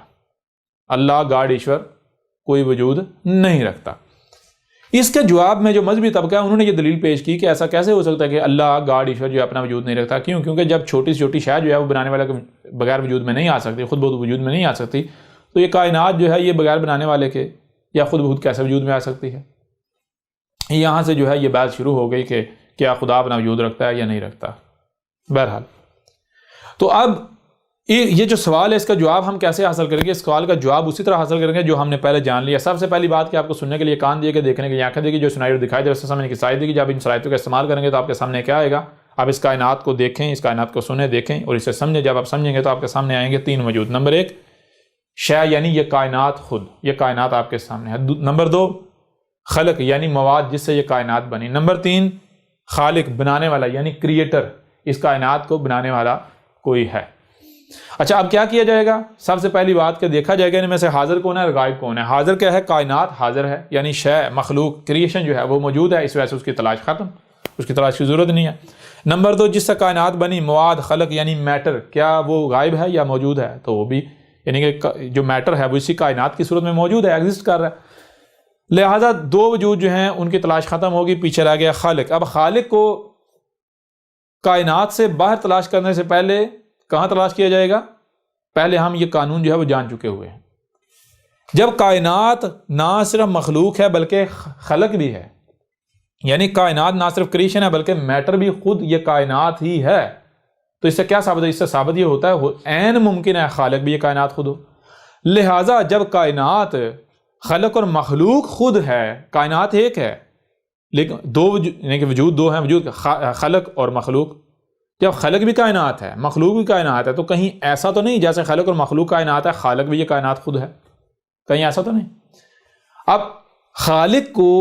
اللہ گاڈ ایشور کوئی وجود نہیں رکھتا۔ اس کے جواب میں جو مذہبی طبقہ ہے انہوں نے یہ دلیل پیش کی کہ ایسا کیسے ہو سکتا ہے کہ اللہ گاڈ ایشور جو ہے اپنا وجود نہیں رکھتا؟ کیونکہ جب چھوٹی سے چھوٹی شے جو ہے وہ بنانے والے کے بغیر وجود میں نہیں آ سکتی، خود بخود وجود میں نہیں آ سکتی، تو یہ کائنات جو ہے یہ بغیر بنانے والے کے یا خود بخود کیسے وجود میں آ سکتی ہے؟ یہاں سے جو ہے یہ بات شروع ہو گئی کہ کیا خدا اپنا وجود رکھتا ہے یا نہیں رکھتا۔ بہرحال تو اب یہ جو سوال ہے اس کا جواب ہم کیسے حاصل کریں گے؟ اس سوال کا جواب اسی طرح حاصل کریں گے جو ہم نے پہلے جان لیا۔ سب سے پہلی بات کہ آپ کو سننے کے لیے کان دیے گئے، دیکھنے کے لیے آنکھیں دی گئی، جو سنائی اور دکھائی دے رہا ہے سمجھنے کی صلاحیت دی گئی۔ جب ان صلاحیتوں کا استعمال کریں گے تو آپ کے سامنے کیا آئے گا؟ آپ اس کائنات کو دیکھیں، اس کائنات کو سنیں، دیکھیں اور اسے سمجھیں۔ جب آپ سمجھیں گے تو آپ کے سامنے آئیں گے تین وجود۔ نمبر ایک شے یعنی یہ کائنات خود، یہ کائنات آپ کے سامنے ہے۔ نمبر دو خلق یعنی مواد جس سے یہ کائنات بنی۔ نمبر تین خالق بنانے والا یعنی کریٹر، اس کائنات کو بنانے والا کوئی ہے۔ اچھا، اب کیا کیا جائے گا؟ سب سے پہلی بات کہ دیکھا جائے گا ان میں سے حاضر کون ہے اور غائب کون ہے۔ حاضر کیا ہے؟ کائنات حاضر ہے، یعنی شے مخلوق کریشن جو ہے وہ موجود ہے، اس وجہ سے اس کی تلاش ختم، اس کی تلاش کی ضرورت نہیں ہے۔ نمبر دو جس سے کائنات بنی مواد خلق یعنی میٹر، کیا وہ غائب ہے یا موجود ہے؟ تو وہ بھی یعنی کہ جو میٹر ہے وہ اسی کائنات کی صورت میں موجود ہے، ایگزسٹ کر رہا ہے۔ لہٰذا دو وجود جو ہیں ان کی تلاش ختم ہوگی، پیچھے رہ گیا خالق۔ اب خالق کو کائنات سے باہر تلاش کرنے سے پہلے کہاں تلاش کیا جائے گا؟ پہلے ہم یہ قانون جو ہے وہ جان چکے ہوئے ہیں۔ جب کائنات نہ صرف مخلوق ہے بلکہ خلق بھی ہے، یعنی کائنات نہ صرف کریشن ہے بلکہ میٹر بھی خود یہ کائنات ہی ہے، تو اس سے کیا ثابت ہے؟ اس سے ثابت یہ ہوتا ہے عین ممکن ہے خالق بھی یہ کائنات خود ہو۔ لہٰذا جب کائنات خلق اور مخلوق خود ہے، کائنات ایک ہے لیکن دو وجود یعنی کہ وجود دو ہیں، وجود خلق اور مخلوق۔ جب خلق بھی کائنات ہے، مخلوق بھی کائنات ہے، تو کہیں ایسا تو نہیں جیسے خلق اور مخلوق کائنات ہے خالق بھی یہ کائنات خود ہے؟ کہیں ایسا تو نہیں۔ اب خالق کو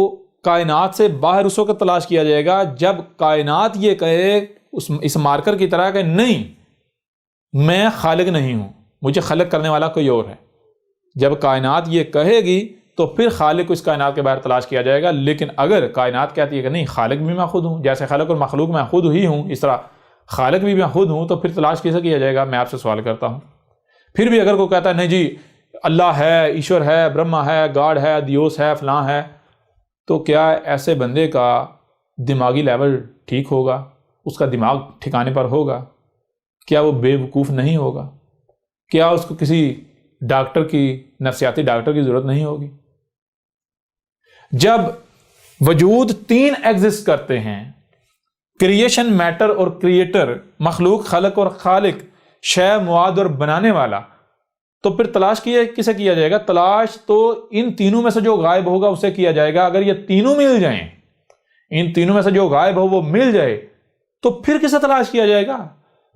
کائنات سے باہر اس وقت تلاش کیا جائے گا جب کائنات یہ کہے اس مارکر کی طرح کہ نہیں، میں خالق نہیں ہوں، مجھے خلق کرنے والا کوئی اور ہے۔ جب کائنات یہ کہے گی تو پھر خالق کو اس کائنات کے باہر تلاش کیا جائے گا۔ لیکن اگر کائنات کہتی ہے کہ نہیں، خالق بھی میں خود ہوں، جیسے خلق اور مخلوق میں خود ہی ہوں اس طرح خالق بھی میں خود ہوں، تو پھر تلاش کیسے کیا جائے گا؟ میں آپ سے سوال کرتا ہوں۔ پھر بھی اگر کوئی کہتا ہے نہیں جی اللہ ہے، ایشور ہے، برہما ہے، گاڈ ہے، دیوس ہے، فلاں ہے، تو کیا ایسے بندے کا دماغی لیول ٹھیک ہوگا؟ اس کا دماغ ٹھکانے پر ہوگا؟ کیا وہ بے وقوف نہیں ہوگا؟ کیا اس کو کسی ڈاکٹر کی، نفسیاتی ڈاکٹر کی ضرورت نہیں ہوگی؟ جب وجود تین ایگزسٹ کرتے ہیں، کریشن، میٹر اور کریٹر، مخلوق، خلق اور خالق، شے، مواد اور بنانے والا، تو پھر تلاش کسے کیا جائے گا؟ تلاش تو ان تینوں میں سے جو غائب ہوگا اسے کیا جائے گا۔ اگر یہ تینوں مل جائیں، ان تینوں میں سے جو غائب ہو وہ مل جائے، تو پھر کسے تلاش کیا جائے گا؟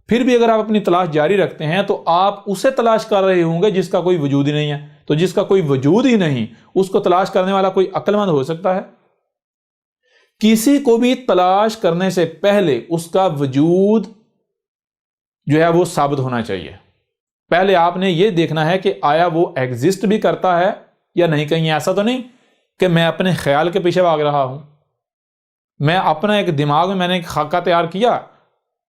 پھر بھی اگر آپ اپنی تلاش جاری رکھتے ہیں تو آپ اسے تلاش کر رہے ہوں گے جس کا کوئی وجود ہی نہیں ہے۔ تو جس کا کوئی وجود ہی نہیں، اس کو تلاش کرنے والا کوئی عقل مند ہو سکتا ہے؟ کسی کو بھی تلاش کرنے سے پہلے اس کا وجود جو ہے وہ ثابت ہونا چاہیے۔ پہلے آپ نے یہ دیکھنا ہے کہ آیا وہ ایگزسٹ بھی کرتا ہے یا نہیں۔ کہیں ایسا تو نہیں کہ میں اپنے خیال کے پیچھے بھاگ رہا ہوں، میں اپنا ایک دماغ میں نے ایک خاکہ تیار کیا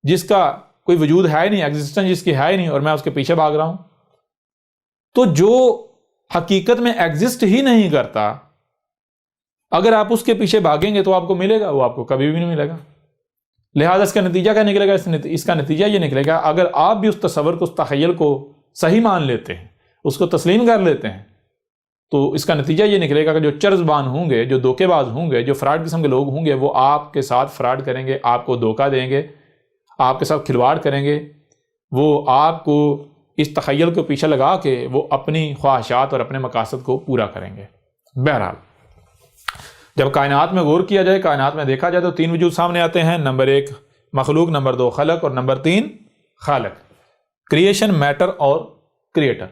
جس کا کوئی وجود ہے ہی نہیں، ایگزسٹنس جس کی ہے ہی نہیں، اور میں اس کے پیچھے بھاگ رہا ہوں۔ تو جو حقیقت میں ایگزسٹ ہی نہیں کرتا، اگر آپ اس کے پیچھے بھاگیں گے تو آپ کو ملے گا، وہ آپ کو کبھی بھی نہیں ملے گا۔ لہذا اس کا نتیجہ کیا نکلے گا؟ اس کا نتیجہ یہ نکلے گا، اگر آپ بھی اس تصور کو، اس تخیل کو صحیح مان لیتے ہیں، اس کو تسلیم کر لیتے ہیں، تو اس کا نتیجہ یہ نکلے گا کہ جو چرزبان ہوں گے، جو دھوکے باز ہوں گے، جو فراڈ قسم کے لوگ ہوں گے، وہ آپ کے ساتھ فراڈ کریں گے، آپ کو دھوکہ دیں گے، آپ کے ساتھ کھلواڑ کریں گے، وہ آپ کو اس تخیل کو پیچھے لگا کے وہ اپنی خواہشات اور اپنے مقاصد کو پورا کریں گے۔ بہرحال جب کائنات میں غور کیا جائے، کائنات میں دیکھا جائے تو تین وجود سامنے آتے ہیں، نمبر 1 مخلوق، نمبر 2 خلق، اور نمبر 3 خالق۔ کریشن، میٹر اور کریٹر۔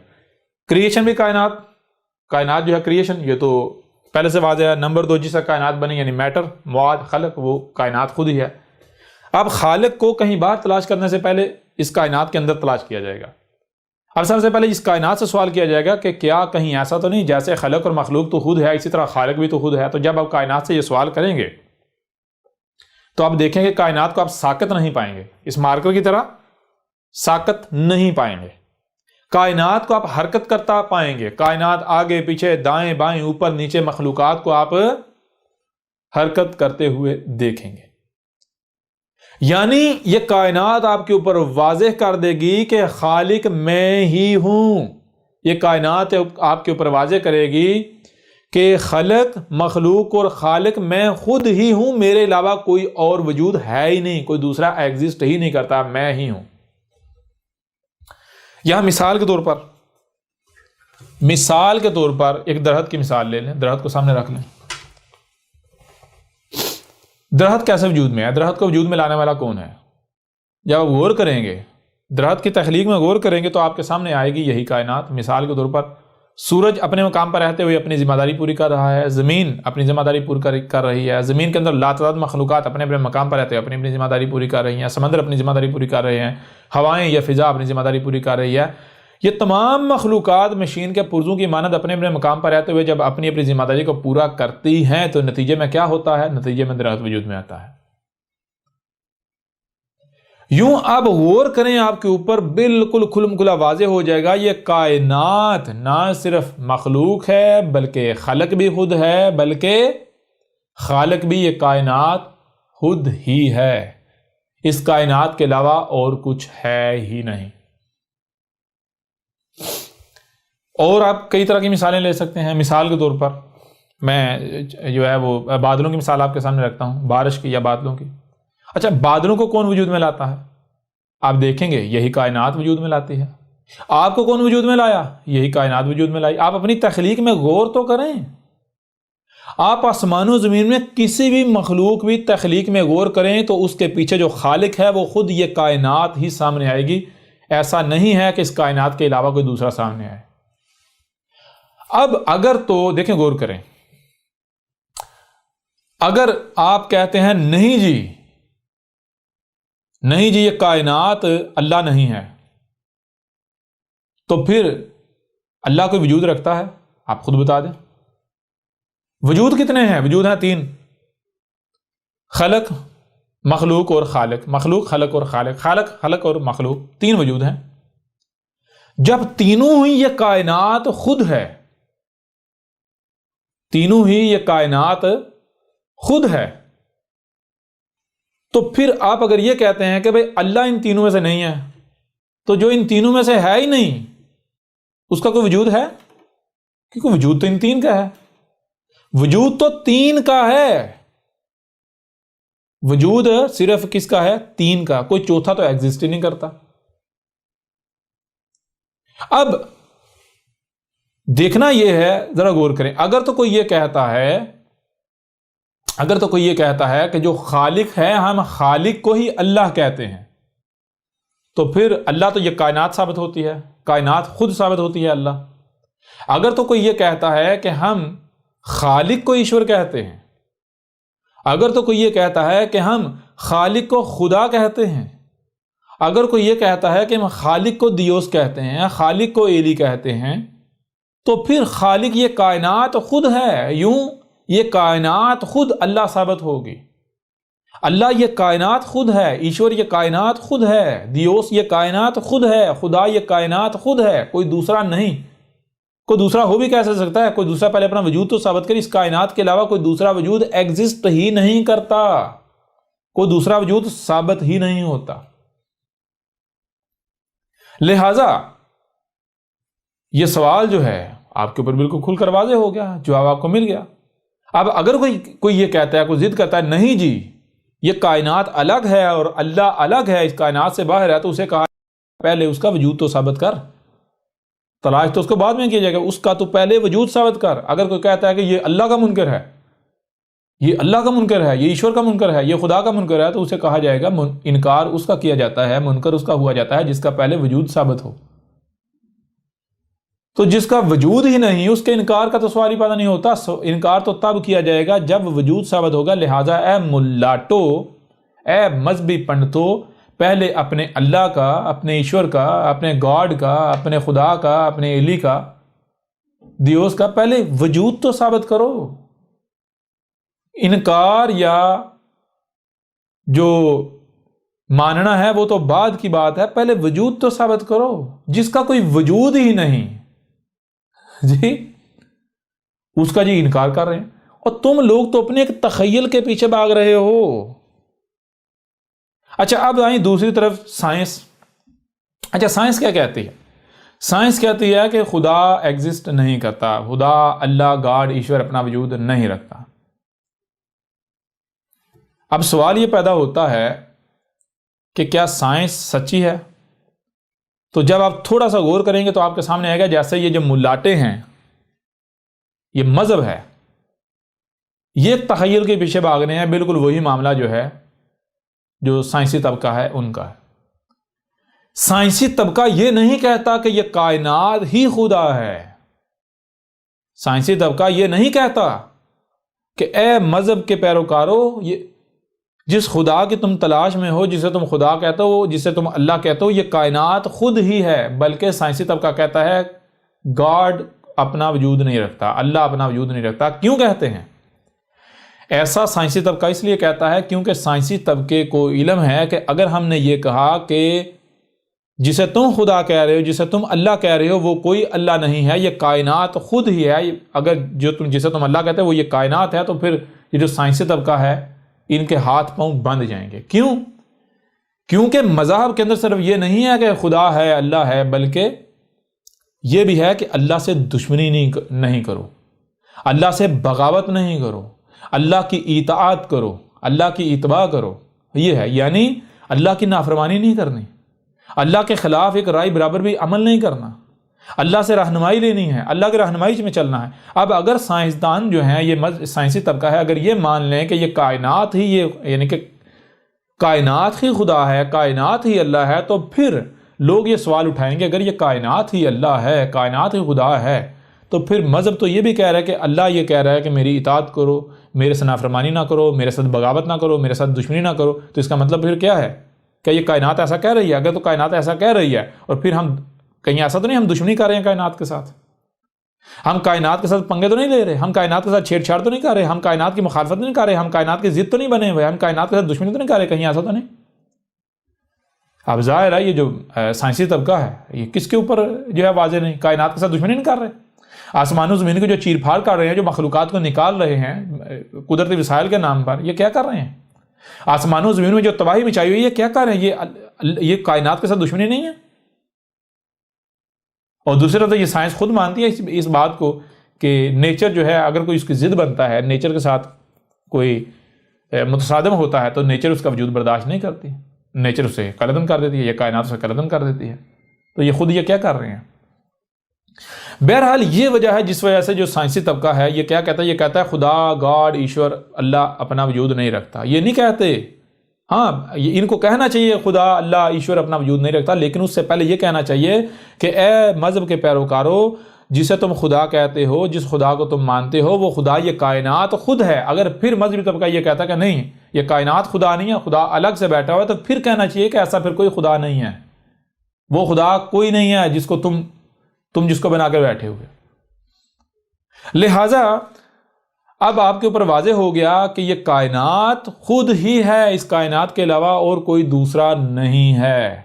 کریشن بھی کائنات جو ہے کریشن، یہ تو پہلے سے واضح ہے۔ نمبر 2 جس سے کائنات بنی یعنی میٹر، مواد، خلق، وہ کائنات خود ہی ہے۔ اب خالق کو کہیں باہر تلاش کرنے سے پہلے اس کائنات کے اندر تلاش کیا جائے گا۔ اب سب سے پہلے اس کائنات سے سوال کیا جائے گا کہ کیا کہیں ایسا تو نہیں جیسے خلق اور مخلوق تو خود ہے، اسی طرح خالق بھی تو خود ہے؟ تو جب آپ کائنات سے یہ سوال کریں گے تو آپ دیکھیں گے کائنات کو آپ ساکت نہیں پائیں گے، اس مارکر کی طرح ساکت نہیں پائیں گے۔ کائنات کو آپ حرکت کرتا پائیں گے، کائنات آگے پیچھے دائیں بائیں اوپر نیچے مخلوقات کو آپ حرکت کرتے ہوئے دیکھیں گے۔ یعنی یہ کائنات آپ کے اوپر واضح کر دے گی کہ خالق میں ہی ہوں۔ یہ کائنات آپ کے اوپر واضح کرے گی کہ خلق، مخلوق اور خالق میں خود ہی ہوں، میرے علاوہ کوئی اور وجود ہے ہی نہیں، کوئی دوسرا ایگزسٹ ہی نہیں کرتا، میں ہی ہوں۔ یہاں مثال کے طور پر ایک درخت کی مثال لے لیں، درخت کو سامنے رکھ لیں۔ درخت کیسے وجود میں ہے؟ درخت کو وجود میں لانے والا کون ہے؟ جب آپ غور کریں گے، درخت کی تخلیق میں غور کریں گے تو آپ کے سامنے آئے گی یہی کائنات۔ مثال کے طور پر سورج اپنے مقام پر رہتے ہوئے اپنی ذمہ داری پوری کر رہا ہے، زمین اپنی ذمہ داری پوری کر رہی ہے، زمین کے اندر لاتعداد مخلوقات اپنے اپنے مقام پر رہتے ہوئے اپنی ذمہ داری پوری کر رہی ہیں، سمندر اپنی ذمہ داری پوری کر رہے ہیں، ہوائیں یا فضا اپنی ذمہ داری پوری کر رہی ہے۔ یہ تمام مخلوقات مشین کے پرزوں کی مانند اپنے اپنے مقام پر رہتے ہوئے جب اپنی اپنی ذمہ داری کو پورا کرتی ہیں تو نتیجے میں کیا ہوتا ہے؟ نتیجے میں درخت وجود میں آتا ہے۔ یوں آپ غور کریں، آپ کے اوپر بالکل کھلم کھلا واضح ہو جائے گا یہ کائنات نہ صرف مخلوق ہے بلکہ خلق بھی خود ہے، بلکہ خالق بھی یہ کائنات خود ہی ہے۔ اس کائنات کے علاوہ اور کچھ ہے ہی نہیں۔ اور آپ کئی طرح کی مثالیں لے سکتے ہیں۔ مثال کے طور پر میں جو ہے وہ بادلوں کی مثال آپ کے سامنے رکھتا ہوں، بارش کی یا بادلوں کی۔ اچھا، بادلوں کو کون وجود میں لاتا ہے؟ آپ دیکھیں گے یہی کائنات وجود میں لاتی ہے۔ آپ کو کون وجود میں لایا؟ یہی کائنات وجود میں لائی۔ آپ اپنی تخلیق میں غور تو کریں۔ آپ آسمان و زمین میں کسی بھی مخلوق بھی تخلیق میں غور کریں تو اس کے پیچھے جو خالق ہے وہ خود یہ کائنات ہی سامنے آئے گی۔ ایسا نہیں ہے کہ اس کائنات کے علاوہ کوئی دوسرا سامنے آئے۔ اب اگر تو دیکھیں، غور کریں، اگر آپ کہتے ہیں نہیں جی یہ کائنات اللہ نہیں ہے، تو پھر اللہ کوئی وجود رکھتا ہے؟ آپ خود بتا دیں۔ وجود کتنے ہیں؟ وجود ہیں 3، خلق، مخلوق اور خالق۔ مخلوق، خلق اور خالق، خلق اور مخلوق، 3 وجود ہیں۔ جب تینوں ہی یہ کائنات خود ہے، تینوں ہی یہ کائنات خود ہے، تو پھر آپ اگر یہ کہتے ہیں کہ بھئی اللہ ان تینوں میں سے نہیں ہے، تو جو ان تینوں میں سے ہے ہی نہیں اس کا کوئی وجود ہے؟ کیونکہ وجود تو ان 3 کا ہے، وجود تو 3 کا ہے، وجود صرف کس کا ہے؟ 3 کا، کوئی چوتھا تو ایگزسٹ ہی نہیں کرتا۔ اب دیکھنا یہ ہے، ذرا غور کریں، اگر تو کوئی یہ کہتا ہے کہ جو خالق ہے ہم خالق کو ہی اللہ کہتے ہیں، تو پھر اللہ تو یہ کائنات ثابت ہوتی ہے، کائنات خود ثابت ہوتی ہے اللہ۔ اگر تو کوئی یہ کہتا ہے کہ ہم خالق کو ایشور کہتے ہیں، اگر تو کوئی یہ کہتا ہے کہ ہم خالق کو خدا کہتے ہیں، اگر کوئی یہ کہتا ہے کہ ہم خالق کو دیوس کہتے ہیں، خالق کو ایلی کہتے ہیں، تو پھر خالق یہ کائنات خود ہے، یوں یہ کائنات خود اللہ ثابت ہوگی۔ اللہ یہ کائنات خود ہے، ایشور یہ کائنات خود ہے، دیوس یہ کائنات خود ہے، خدا یہ کائنات خود ہے، کوئی دوسرا نہیں، کوئی دوسرا ہو بھی کیسے سکتا ہے؟ کوئی دوسرا پہلے اپنا وجود تو ثابت کرے. اس کائنات کے علاوہ کوئی دوسرا وجود ایگزسٹ ہی نہیں کرتا، کوئی دوسرا وجود ثابت ہی نہیں ہوتا. لہذا یہ سوال جو ہے آپ کے اوپر بالکل کھل کر واضح ہو گیا، جواب آپ کو مل گیا. اب اگر کوئی یہ کہتا ہے، کوئی ضد کرتا ہے نہیں جی یہ کائنات الگ ہے اور اللہ الگ ہے، اس کائنات سے باہر ہے، تو اسے کہا پہلے اس کا وجود تو ثابت کر. تلاش تو اس کو بعد میں کیا جائے گا، اس کا تو پہلے وجود ثابت کر. اگر کوئی کہتا ہے کہ یہ اللہ کا منکر ہے، یہ اللہ کا منکر ہے، یہ ایشور کا منکر ہے، یہ خدا کا منکر ہے، تو اسے کہا جائے گا انکار اس کا کیا جاتا ہے، منکر اس کا ہوا جاتا ہے جس کا پہلے وجود ثابت ہو. تو جس کا وجود ہی نہیں اس کے انکار کا تو سوال ہی پیدا نہیں ہوتا. انکار تو تب کیا جائے گا جب وجود ثابت ہوگا. لہٰذا اے ملاٹو، اے مذہبی پنڈتو، پہلے اپنے اللہ کا، اپنے ایشور کا، اپنے گاڈ کا، اپنے خدا کا، اپنے الہ کا، دیوس کا پہلے وجود تو ثابت کرو. انکار یا جو ماننا ہے وہ تو بعد کی بات ہے، پہلے وجود تو ثابت کرو. جس کا کوئی وجود ہی نہیں جی اس کا جی انکار کر رہے ہیں. اور تم لوگ تو اپنے ایک تخیل کے پیچھے بھاگ رہے ہو. اچھا اب آئیں دوسری طرف سائنس. اچھا سائنس کیا کہتی ہے؟ سائنس کہتی ہے کہ خدا ایگزسٹ نہیں کرتا، خدا، اللہ، گاڈ، ایشور اپنا وجود نہیں رکھتا. اب سوال یہ پیدا ہوتا ہے کہ کیا سائنس سچی ہے؟ تو جب آپ تھوڑا سا غور کریں گے تو آپ کے سامنے آئے گا جیسے یہ جو ملاٹے ہیں، یہ مذہب ہے، یہ تخیل کے پیچھے بھاگ رہے ہیں. بالکل وہی معاملہ جو ہے جو سائنسی طبقہ ہے ان کا ہے. سائنسی طبقہ یہ نہیں کہتا کہ یہ کائنات ہی خدا ہے. سائنسی طبقہ یہ نہیں کہتا کہ اے مذہب کے پیروکارو، یہ جس خدا کی تم تلاش میں ہو، جسے تم خدا کہتے ہو، جسے تم اللہ کہتے ہو، یہ کائنات خود ہی ہے. بلکہ سائنسی طبقہ کہتا ہے گاڈ اپنا وجود نہیں رکھتا، اللہ اپنا وجود نہیں رکھتا. کیوں کہتے ہیں ایسا؟ سائنسی طبقہ اس لیے کہتا ہے کیونکہ سائنسی طبقے کو علم ہے کہ اگر ہم نے یہ کہا کہ جسے تم خدا کہہ رہے ہو، جسے تم اللہ کہہ رہے ہو، وہ کوئی اللہ نہیں ہے، یہ کائنات خود ہی ہے. اگر جسے تم اللہ کہتے ہو وہ یہ کائنات ہے، تو پھر یہ جو سائنسی طبقہ ہے ان کے ہاتھ پاؤں بند جائیں گے. کیوں؟ کیونکہ مذہب کے اندر صرف یہ نہیں ہے کہ خدا ہے، اللہ ہے، بلکہ یہ بھی ہے کہ اللہ سے دشمنی نہیں کرو، اللہ سے بغاوت نہیں کرو، اللہ کی اطاعت کرو، اللہ کی اتباع کرو. یہ ہے یعنی اللہ کی نافرمانی نہیں کرنی، اللہ کے خلاف ایک رائے برابر بھی عمل نہیں کرنا، اللہ سے رہنمائی لینی ہے، اللہ کی رہنمائی میں چلنا ہے. اب اگر سائنسدان جو ہیں، یہ سائنسی طبقہ ہے، اگر یہ مان لیں کہ یہ کائنات ہی یعنی کہ کائنات ہی خدا ہے، کائنات ہی اللہ ہے، تو پھر لوگ یہ سوال اٹھائیں گے اگر یہ کائنات ہی اللہ ہے، کائنات ہی خدا ہے، تو پھر مذہب تو یہ بھی کہہ رہا ہے کہ اللہ یہ کہہ رہا ہے کہ میری اطاعت کرو، میرے سے نافرمانی نہ کرو، میرے ساتھ بغاوت نہ کرو، میرے ساتھ دشمنی نہ کرو. تو اس کا مطلب پھر کیا ہے کہ یہ کائنات ایسا کہہ رہی ہے؟ اگر تو کائنات ایسا کہہ رہی ہے اور پھر ہم کہیں ایسا تو نہیں ہم دشمنی کر رہے ہیں کائنات کے ساتھ، ہم کائنات کے ساتھ پنگے تو نہیں لے رہے، ہم کائنات کے ساتھ چھیڑ چھاڑ تو نہیں کر رہے، ہم کائنات کی مخالفت نہیں کر رہے، ہم کائنات کی ضد تو نہیں بنے ہوئے، ہم کائنات کے ساتھ دشمنی تو نہیں کر رہے، کہیں ایسا تو نہیں. اب ظاہر ہے یہ جو سائنسی طبقہ ہے یہ کس کے اوپر جو ہے واضح نہیں، کائنات کے ساتھ دشمنی نہیں کر رہے. آسمان و زمین کو جو چیر پھاڑ کر رہے ہیں، جو مخلوقات کو نکال رہے ہیں قدرتی وسائل کے نام پر، یہ کیا کر رہے ہیں؟ آسمان و زمین میں جو تباہی مچائی ہوئی ہے، یہ کیا کر رہے ہیں؟ یہ کائنات کے ساتھ دشمنی نہیں ہے. اور دوسری طرف یہ سائنس خود مانتی ہے اس بات کو کہ نیچر جو ہے اگر کوئی اس کی ضد بنتا ہے، نیچر کے ساتھ کوئی متصادم ہوتا ہے، تو نیچر اس کا وجود برداشت نہیں کرتی، نیچر اسے قلعدم کر دیتی ہے، یا کائنات اسے قلعدم کر دیتی ہے. تو یہ خود یہ کیا کر رہے ہیں؟ بہرحال یہ وجہ ہے جس وجہ سے جو سائنسی طبقہ ہے یہ کیا کہتا ہے؟ یہ کہتا ہے خدا، گاڈ، ایشور، اللہ اپنا وجود نہیں رکھتا. یہ نہیں کہتے، ہاں ان کو کہنا چاہیے خدا، اللہ، ایشور اپنا وجود نہیں رکھتا، لیکن اس سے پہلے یہ کہنا چاہیے کہ اے مذہب کے پیروکارو، جسے تم خدا کہتے ہو، جس خدا کو تم مانتے ہو، وہ خدا یہ کائنات خود ہے. اگر پھر مذہبی طبقہ یہ کہتا کہ نہیں یہ کائنات خدا نہیں ہے، خدا الگ سے بیٹھا ہوا ہے، تو پھر کہنا چاہیے کہ ایسا پھر کوئی خدا نہیں ہے، وہ خدا کوئی نہیں ہے جس کو تم جس کو بنا کے بیٹھے ہوئے. لہذا اب آپ کے اوپر واضح ہو گیا کہ یہ کائنات خود ہی ہے، اس کائنات کے علاوہ اور کوئی دوسرا نہیں ہے.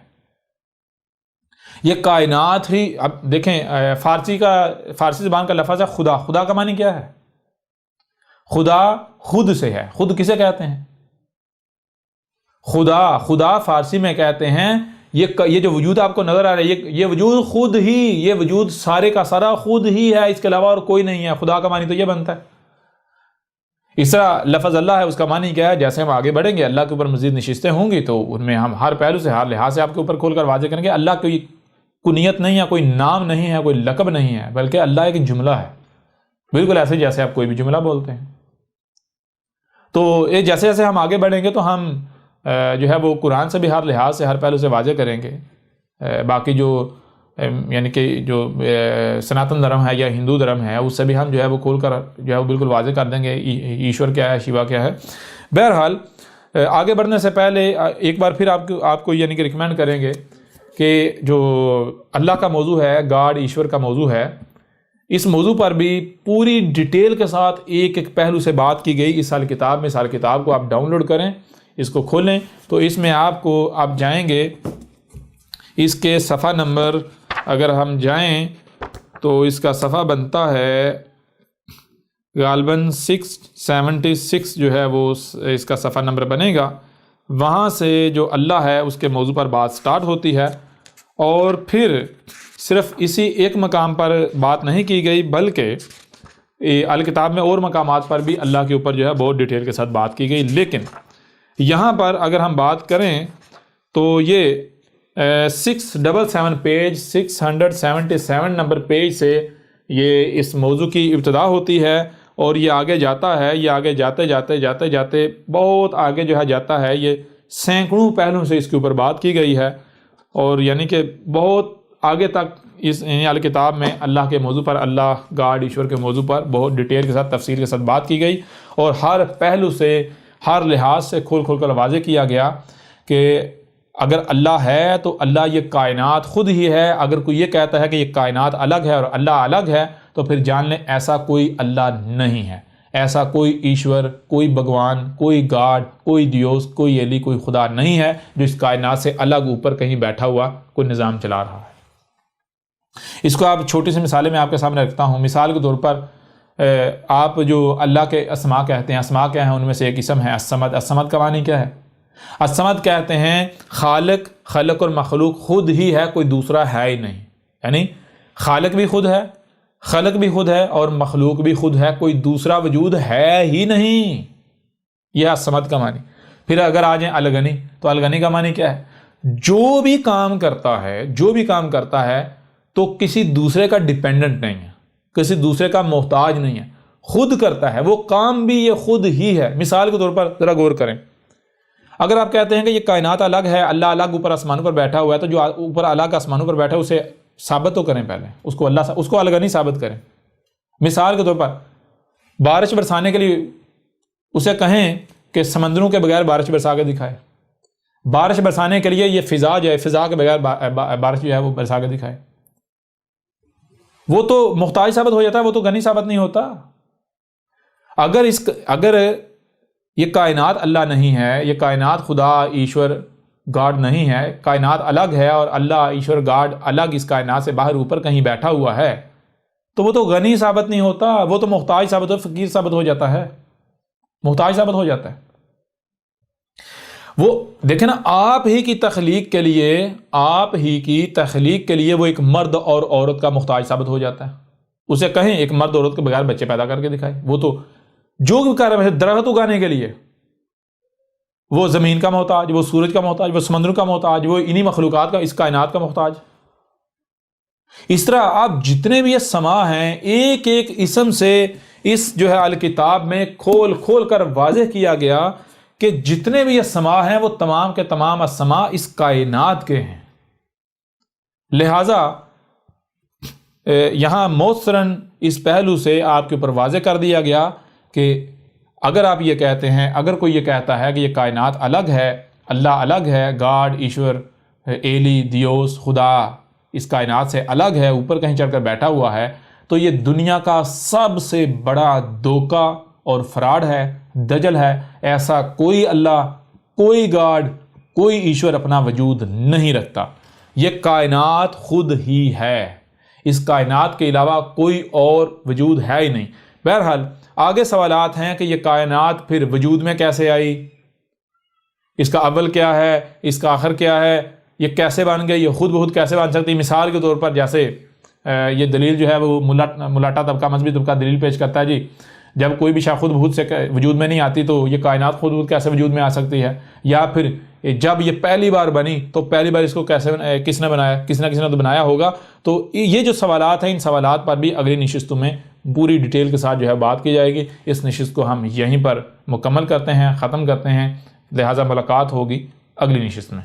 یہ کائنات ہی. اب دیکھیں فارسی زبان کا لفظ ہے خدا. خدا کا معنی کیا ہے؟ خدا خود سے ہے. خود کسے کہتے ہیں؟ خدا فارسی میں کہتے ہیں یہ جو وجود آپ کو نظر آ رہا ہے یہ وجود خود ہی، یہ وجود سارے کا سارا خود ہی ہے، اس کے علاوہ اور کوئی نہیں ہے. خدا کا معنی تو یہ بنتا ہے. اس طرح لفظ اللہ ہے، اس کا معنی کیا ہے؟ جیسے ہم آگے بڑھیں گے اللہ کے اوپر مزید نشستیں ہوں گی تو ان میں ہم ہر پہلو سے ہر لحاظ سے آپ کے اوپر کھول کر واضح کریں گے. اللہ کوئی کنیت نہیں ہے، کوئی نام نہیں ہے، کوئی لقب نہیں ہے، بلکہ اللہ ایک جملہ ہے، بالکل ایسے جیسے آپ کوئی بھی جملہ بولتے ہیں. تو یہ جیسے جیسے ہم آگے بڑھیں گے تو ہم جو ہے وہ قرآن سے بھی ہر لحاظ سے ہر پہلو سے واضح کریں گے. باقی جو یعنی کہ جو سناتن دھرم ہے یا ہندو دھرم ہے اس سے بھی ہم جو ہے وہ کھول کر جو ہے وہ بالکل واضح کر دیں گے ایشور کیا ہے، شیوا کیا ہے. بہرحال آگے بڑھنے سے پہلے ایک بار پھر آپ کو یعنی کہ ریکمینڈ کریں گے کہ جو اللہ کا موضوع ہے، گاڈ ایشور کا موضوع ہے، اس موضوع پر بھی پوری ڈیٹیل کے ساتھ ایک ایک پہلو سے بات کی گئی اس سال کتاب میں. سال کتاب کو آپ ڈاؤن لوڈ کریں، اس کو کھولیں تو اس میں آپ جائیں گے، اس کے صفحہ نمبر اگر ہم جائیں تو اس کا صفحہ بنتا ہے غالباً 676 جو ہے وہ اس کا صفحہ نمبر بنے گا. وہاں سے جو اللہ ہے اس کے موضوع پر بات سٹارٹ ہوتی ہے، اور پھر صرف اسی ایک مقام پر بات نہیں کی گئی بلکہ الکتاب میں اور مقامات پر بھی اللہ کے اوپر جو ہے بہت ڈیٹیل کے ساتھ بات کی گئی. لیکن یہاں پر اگر ہم بات کریں تو یہ 677 پیج 677 نمبر پیج سے یہ اس موضوع کی ابتدا ہوتی ہے، اور یہ آگے جاتا ہے، یہ آگے جاتے بہت آگے جو ہے جاتا ہے. یہ سینکڑوں پہلوں سے اس کے اوپر بات کی گئی ہے، اور یعنی کہ بہت آگے تک اس الکتاب میں اللہ کے موضوع پر، اللہ گاڈ ایشور کے موضوع پر بہت ڈیٹیل کے ساتھ تفصیل کے ساتھ بات کی گئی، اور ہر پہلو سے ہر لحاظ سے کھول کر واضح کیا گیا کہ اگر اللہ ہے تو اللہ یہ کائنات خود ہی ہے. اگر کوئی یہ کہتا ہے کہ یہ کائنات الگ ہے اور اللہ الگ ہے تو پھر جان لیں ایسا کوئی اللہ نہیں ہے، ایسا کوئی ایشور، کوئی بھگوان، کوئی گاڈ، کوئی دیوس، کوئی ایلی، کوئی خدا نہیں ہے جو اس کائنات سے الگ اوپر کہیں بیٹھا ہوا کوئی نظام چلا رہا ہے. اس کو آپ چھوٹی سی مثالیں میں آپ کے سامنے رکھتا ہوں. مثال کے طور پر آپ جو اللہ کے اسماء کہتے ہیں، اسماء کیا ہیں؟ ان میں سے ایک اسم ہے الصمد. الصمد کا معنی کیا ہے؟ الصمد کہتے ہیں خالق اور مخلوق خود ہی ہے، کوئی دوسرا ہے ہی نہیں. یعنی خالق بھی خود ہے، خلق بھی خود ہے، اور مخلوق بھی خود ہے، کوئی دوسرا وجود ہے ہی نہیں. یہ الصمد کا معنی. پھر اگر آ جائیں الغنی، تو الغنی کا معنی کیا ہے؟ جو بھی کام کرتا ہے تو کسی دوسرے کا ڈیپینڈنٹ نہیں ہے، کسی دوسرے کا محتاج نہیں ہے، خود کرتا ہے، وہ کام بھی یہ خود ہی ہے. مثال کے طور پر ذرا غور کریں، اگر آپ کہتے ہیں کہ یہ کائنات الگ ہے، اللہ الگ اوپر آسمانوں پر بیٹھا ہوا ہے، تو جو اوپر الگ آسمانوں پر بیٹھا ہے اسے ثابت تو کریں، پہلے اس کو الغنی ثابت کریں. مثال کے طور پر بارش برسانے کے لیے اسے کہیں کہ سمندروں کے بغیر بارش برسا کے دکھائے. بارش برسانے کے لیے یہ فضا جو ہے، فضا کے بغیر بارش جو ہے وہ برسا کے دکھائے. وہ تو محتاج ثابت ہو جاتا ہے، وہ تو غنی ثابت نہیں ہوتا. اگر یہ کائنات اللہ نہیں ہے، یہ کائنات خدا ایشور گاڈ نہیں ہے، کائنات الگ ہے اور اللہ ایشور گاڈ الگ اس کائنات سے باہر اوپر کہیں بیٹھا ہوا ہے، تو وہ تو غنی ثابت نہیں ہوتا، وہ تو محتاج ثابت ہو، فقیر ثابت ہو جاتا ہے، محتاج ثابت ہو جاتا ہے. وہ دیکھیں نا، آپ ہی کی تخلیق کے لیے وہ ایک مرد اور عورت کا محتاج ثابت ہو جاتا ہے. اسے کہیں ایک مرد عورت کے بغیر بچے پیدا کر کے دکھائے، وہ تو جو بھی کر رہے ہیں، درخت اگانے کے لیے وہ زمین کا محتاج، وہ سورج کا محتاج، وہ سمندر کا محتاج، وہ انہی مخلوقات کا، اس کائنات کا محتاج. اس طرح آپ جتنے بھی یہ سما ہیں، ایک ایک اسم سے اس جو ہے الکتاب میں کھول کر واضح کیا گیا کہ جتنے بھی یہ سما ہیں وہ تمام کے تمام السما اس کائنات کے ہیں. لہذا یہاں موثراً اس پہلو سے آپ کے اوپر واضح کر دیا گیا کہ اگر آپ یہ کہتے ہیں، اگر کوئی یہ کہتا ہے کہ یہ کائنات الگ ہے، اللہ الگ ہے، گاڈ ایشور ایلی دیوس خدا اس کائنات سے الگ ہے، اوپر کہیں چڑھ کر بیٹھا ہوا ہے، تو یہ دنیا کا سب سے بڑا دھوکہ اور فراڈ ہے، دجل ہے. ایسا کوئی اللہ، کوئی گاڈ، کوئی ایشور اپنا وجود نہیں رکھتا. یہ کائنات خود ہی ہے، اس کائنات کے علاوہ کوئی اور وجود ہے ہی نہیں۔ بہرحال آگے سوالات ہیں کہ یہ کائنات پھر وجود میں کیسے آئی، اس کا اول کیا ہے، اس کا آخر کیا ہے، یہ کیسے بن گئی، یہ خود بخود کیسے بن سکتی۔ مثال کے طور پر جیسے یہ دلیل جو ہے وہ ملاٹا طبقہ، مذہبی طبقہ دلیل پیش کرتا ہے جی جب کوئی بھی شے خود بخود سے وجود میں نہیں آتی تو یہ کائنات خود بخود کیسے وجود میں آ سکتی ہے، یا پھر جب یہ پہلی بار بنی تو پہلی بار اس کو کیسے کس نے بنایا، کسی نہ تو بنایا ہوگا۔ تو یہ جو سوالات ہیں ان سوالات پر بھی اگلی نشستوں میں پوری ڈیٹیل کے ساتھ جو ہے بات کی جائے گی۔ اس نشست کو ہم یہیں پر مکمل کرتے ہیں، ختم کرتے ہیں، لہٰذا ملاقات ہوگی اگلی نشست میں۔